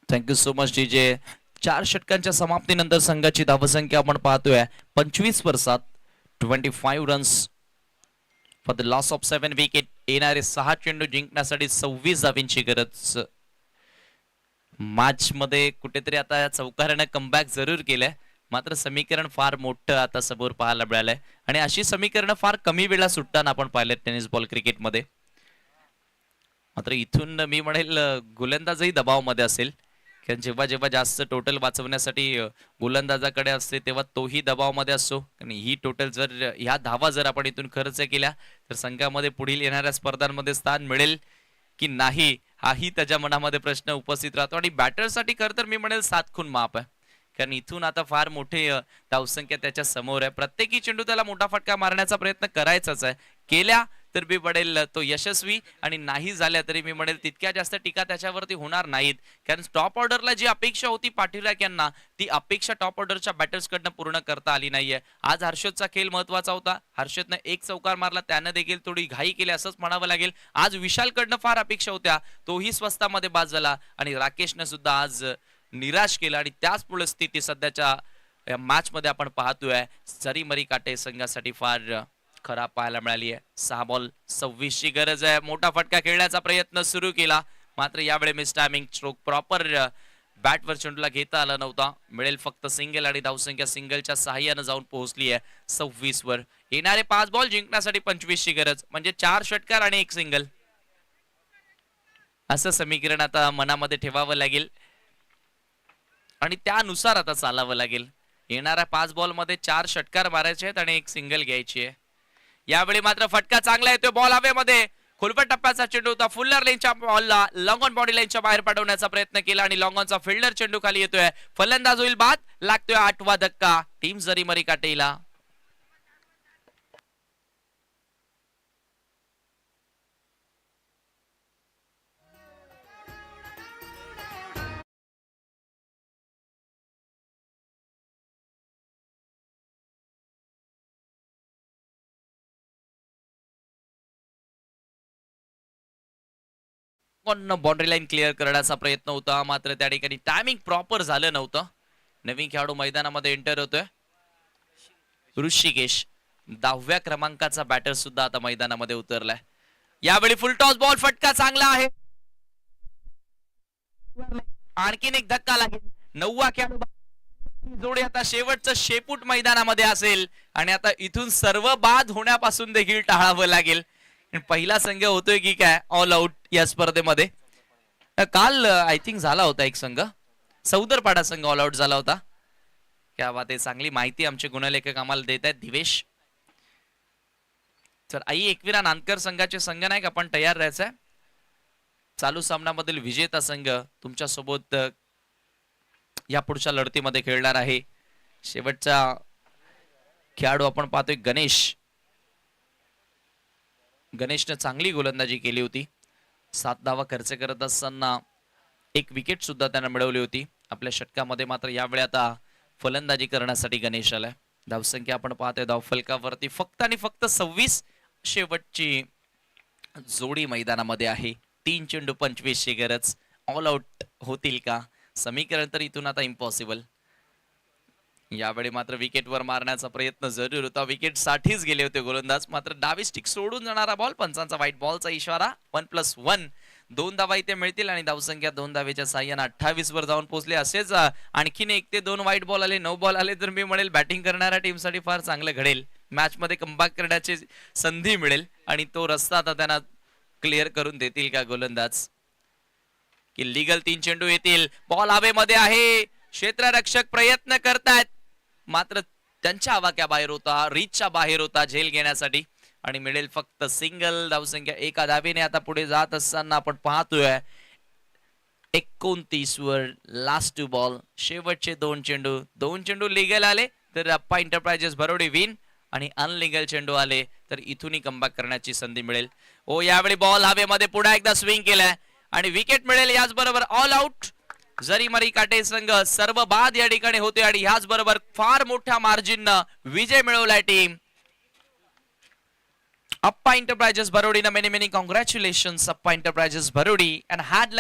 Thank you so much DJ. 4 षटकांच्या समाप्तीनंतर संघाची धावसंख्या आपण पाहतोय 25 25 runs for the loss of 7 wicket. येणारे 6 चेंडू जिंकण्यासाठी 26 धावींची गरज. मॅच मध्ये कुठेतरी आता चौकारानं कमबॅक जरूर केलंय, मात्र समीकरण फार मोठं आता समोर पाहायला मिळालंय आणि अशी समीकरणं फार कमी वेळा सुटताना आपण पाहिलं टेनिस बॉल क्रिकेटमध्ये. मात्र इथून मी म्हणेल गोलंदाजही दबावामध्ये असेल, कारण जेव्हा जेव्हा जास्त टोटल वाचवण्यासाठी गोलंदाजाकडे असते तेव्हा तोही दबावामध्ये असतो. आणि ही टोटल जर ह्या धावा जर आपण इथून खर्च केल्या तर संघामध्ये पुढील येणाऱ्या स्पर्धांमध्ये स्थान मिळेल की नाही हाही त्याच्या मनामध्ये प्रश्न उपस्थित राहतो. आणि बॅटरसाठी खरं तर मी म्हणेल 7 खून माप आहे, कारण इथून आता फार मोठे धावसंख्या त्याच्या समोर आहे. प्रत्येकी चेंडू त्याला मोठा फटका मारण्याचा प्रयत्न करायचाच आहे. केल्या तर मी म्हणेल तो यशस्वी, आणि नाही झाल्या तरी मी म्हणेल तितक्या जास्त टीका त्याच्यावरती होणार नाहीत, कारण टॉप ऑर्डरला जी अपेक्षा होती पाठीराख यांना ती अपेक्षा टॉप ऑर्डरच्या बॅटर्स कडनं पूर्ण करता आली नाहीये. आज हर्षदचा खेळ महत्वाचा होता. हर्षदनं एक चौकार मारला, त्यानं देखील थोडी घाई केली असंच म्हणावं लागेल. आज विशालकडनं फार अपेक्षा होत्या, तोही स्वस्तामध्ये बाद झाला. आणि राकेशनं सुद्धा आज निराश केला, आणि त्याच परिस्थिती सध्याच्या मॅच मध्ये आपण पाहतोय. जरीमरी काटे संघासाठी फार खराब पाहायला मिळाली आहे. 6 बॉल 26 ची गरज आहे. मोठा फटका खेळण्याचा प्रयत्न सुरू केला, मात्र यावेळी मिस टायमिंग. स्ट्रोक प्रॉपर बॅटवर चेंडूला घेता आला नव्हता. मिळेल फक्त सिंगल, आणि धावसंख्या सिंगलच्या सहाय्याने जाऊन पोहोचली आहे 26 वर. येणारे 5 बॉल जिंकण्यासाठी 25 ची गरज, म्हणजे 4 षटकार आणि 1 सिंगल, असं समीकरण आता मनामध्ये ठेवावं लागेल आणि त्यानुसार आता चालावं लागेल. येणाऱ्या 5 बॉल मध्ये 4 षटकार मारायचे आहेत आणि 1 सिंगल घ्यायची आहे. यावेळी मात्र फटका चांगला येतोय. बॉल हवेमध्ये, खोलपट टप्प्याचा चेंडू होता. फुल्लर लेनच्या बॉलला लॉंग ऑन बॉडी लाईनच्या बाहेर पाठवण्याचा प्रयत्न केला, आणि लॉंग ऑनचा फिल्डर चेंडू खाली येतोय. फलंदाज होईल बाद. लागतोय 8वा धक्का टीम जरीमरी काटेला. बाउंड्री लाईन क्लिअर करण्याचा प्रयत्न होता, मात्र त्या ठिकाणी टायमिंग प्रॉपर झालं नव्हतं. नवीन खेळाडू मैदानामध्ये एंटर होतोय ऋषिकेश. 10व्या क्रमांकाचा बॅटर सुद्धा आता मैदानामध्ये उतरलाय. यावेळी फुल टॉस बॉल, फटका चांगला आहे. आणखीन एक धक्का लागेल. 9वा खेळाडू जोडी आता शेवटचं शेपूट मैदानामध्ये असेल, आणि आता इथून सर्व बाद होण्यापासून देखील टाळावं लागेल. पहिला संघ होतोय की काय ऑल आउट या स्पर्धेमध्ये? काल आय थिंक झाला होता एक संघ, सौदरपाडा संघ ऑल आउट झाला होता. क्या बात आहे, चांगली माहिती आमचे गुणलेखक आम्हाला देत आहेत दिवेश. तर आई एकविरा नांदकर संघाचे संघ नाही का आपण तयार राहायचंय. चालू सामन्यामधील विजेता संघ तुमच्या सोबत या पुढच्या लढतीमध्ये खेळणार आहे. शेवटचा खेळाडू आपण पाहतोय गणेश. गणेशने चांगली गोलंदाजी केली होती. 7 धावा खर्च करत असताना 1 विकेट सुद्धा त्याने मिळवली होती आपल्या षटकामध्ये. मात्र यावेळी आता फलंदाजी करण्यासाठी गणेश आलाय. धावसंख्या आपण पाहतोय धावफलकावरती फक्त आणि फक्त 26. शेवटची जोडी मैदानामध्ये आहे. 3 चेंडू 25 ची गरज. ऑल आउट होतील का? समीकरण तर इथून आता इम्पॉसिबल. यावेळी मात्र विकेटवर मारण्याचा प्रयत्न जरूर होता. विकेट साठीच गेले होते गोलंदाज, मात्र डावी स्टिक सोडून जाणारा बॉल. पंचांचा व्हाईट बॉलचा इशारा. 1+1 2 धावा इथे मिळतील, आणि धावसंख्या 2 धावेच्या साह्याने 28 वर जाऊन पोहोचले. असेच आणखीन 1 ते 2 व्हाईट बॉल आले, 9 बॉल आले तर मी म्हणेल बॅटिंग करणाऱ्या टीमसाठी फार चांगलं घडेल. मॅच मध्ये कमबॅक करण्याची संधी मिळेल, आणि तो रस्ता आता त्यांना क्लिअर करून देतील का गोलंदाज? की लीगल 3 चेंडू येतील. बॉल हवेमध्ये आहे. क्षेत्ररक्षक प्रयत्न करतायत, मात्र त्यांच्या आवाक्याबाहेर होता, रीचच्या बाहेर होता झेल घेण्यासाठी, आणि मिळेल फक्त सिंगल. धावसंख्या 1 धावेने आता पुढे जात असताना आपण पाहतोय 29 वर. लास्ट 2 बॉल, शेवटचे 2 चेंडू. 2 चेंडू लिगल आले तर अप्पा एंटरप्राइजेस भरोडी विन, आणि अनलिगल चेंडू आले तर इथूनही कमबॅक करण्याची संधी मिळेल. ओ यावेळी बॉल हवेमध्ये पुन्हा एकदा स्विंग केलाय, आणि विकेट मिळेल. याचबरोबर ऑल आउट. जरीमरी काटे संघ सर्व बाद या ठिकाणी होते, आणि ह्याच बरोबर फार मोठ्या मार्जिननं विजय मिळवलाय टीम अप्पा एंटरप्राइजेस भरोडीनं. Many many congratulations Appa enterprises Bharodi. And had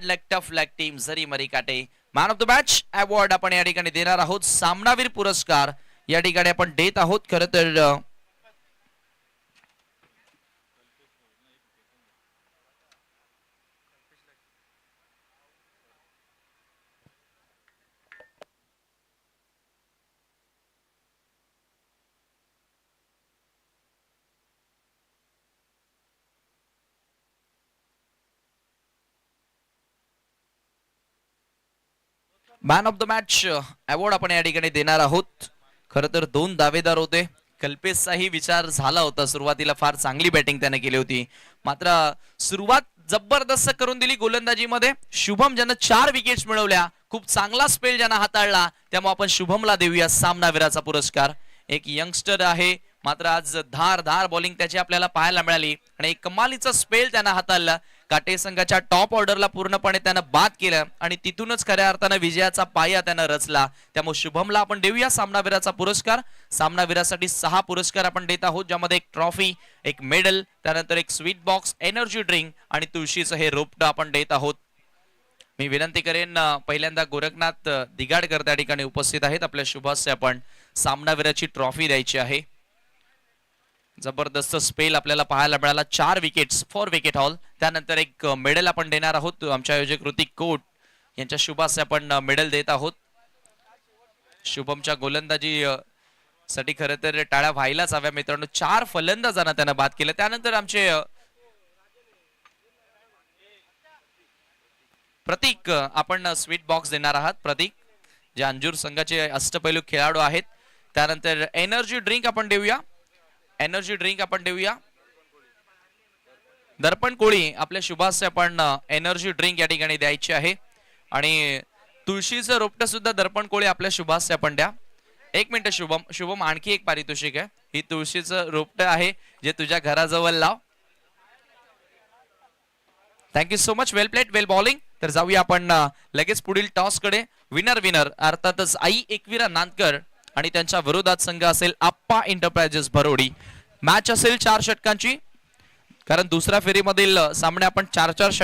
luck tough luck team Jarimari Kate. Man of the match award आपण या ठिकाणी देणार आहोत. सामनावीर पुरस्कार या ठिकाणी आपण देत आहोत. खरं तर man of the match award आपण या ठिकाणी देणार आहोत. खरं तर 2 दावेदार होते. कल्पेशचाही विचार झाला होता. सुरुवातीला फार चांगली बॅटिंग त्याने केली होती, मात्र सुरुवात जबरदस्त करून दिली गोलंदाजीमध्ये. शुभम ज्यानं 4 विकेट्स मिळवल्या, खूप चांगला स्पेल ज्यानं हाताळला, त्यामुळे आपण शुभमला देऊया सामनावीराचा पुरस्कार. एक यंगस्टर आहे, मात्र आज धार बॉलिंग त्याची आपल्याला पाहायला मिळाली आणि एक कमालीचा स्पेल त्यानं हाताळला. काटे संघाच्या टॉप ऑर्डरला पूर्णपणे त्यानं बाद केलं आणि तिथूनच खऱ्या अर्थानं विजयाचा पाया त्यानं रचला. त्यामुळे शुभमला आपण देऊया सामनावीराचा पुरस्कार. सामनावीरासाठी 6 पुरस्कार आपण देत आहोत, ज्यामध्ये एक ट्रॉफी, एक मेडल, त्यानंतर एक स्वीट बॉक्स, एनर्जी ड्रिंक आणि तुळशीचं हे रोपटं आपण देत आहोत. मी विनंती करेन, पहिल्यांदा गोरखनाथ दिगाडकर त्या ठिकाणी उपस्थित आहेत. आपल्या शुभास्य आपण सामनावीराची ट्रॉफी द्यायची आहे. जबरदस्त स्पेल आपल्याला पाहायला मिळाला. 4 विकेट्स, 4 विकेट हॉल. त्यानंतर एक मेडल आपण देणार आहोत. आमचे आयोजक ऋतिक कोट यांच्या शुभास्य आपण मेडल देत आहोत. शुभमच्या गोलंदाजी साठी खरं तर टाळ्या व्हायलाच हव्या मित्रांनो. 4 फलंदाजांना त्यानं बाद केलं. त्यानंतर आमचे प्रतीक आपण स्वीट बॉक्स देणार आहात. प्रतीक जे अंजूर संघाचे अष्टपैलू खेळाडू आहेत. त्यानंतर एनर्जी ड्रिंक आपण देऊया. एनर्जी ड्रिंक आपण देऊया. दर्पण कोळी आपल्या शुभास्य आपण एनर्जी ड्रिंक या ठिकाणी द्यायची आहे. आणि तुळशीचं रोपटं सुद्धा दर्पण कोळी आपल्या शुभास्य आपण द्या. 1 मिनिट शुभम, आणखी एक पारितोषिक आहे. ही तुळशीचं रोपटं आहे जे तुझ्या घराजवळ लाव. Thank you so much. Well played, well bowling. तर जाऊया आपण लगेच पुढील टॉस कडे. विनर अर्थातच आई एकविरा नांदकर आणि त्यांच्या विरोधात संघ असेल आप्पा एंटरप्राइजेस भरोडी. मॅच असेल 4 षटकांची, कारण दुसऱ्या फेरीमधील सामने आपण 4-4 षटक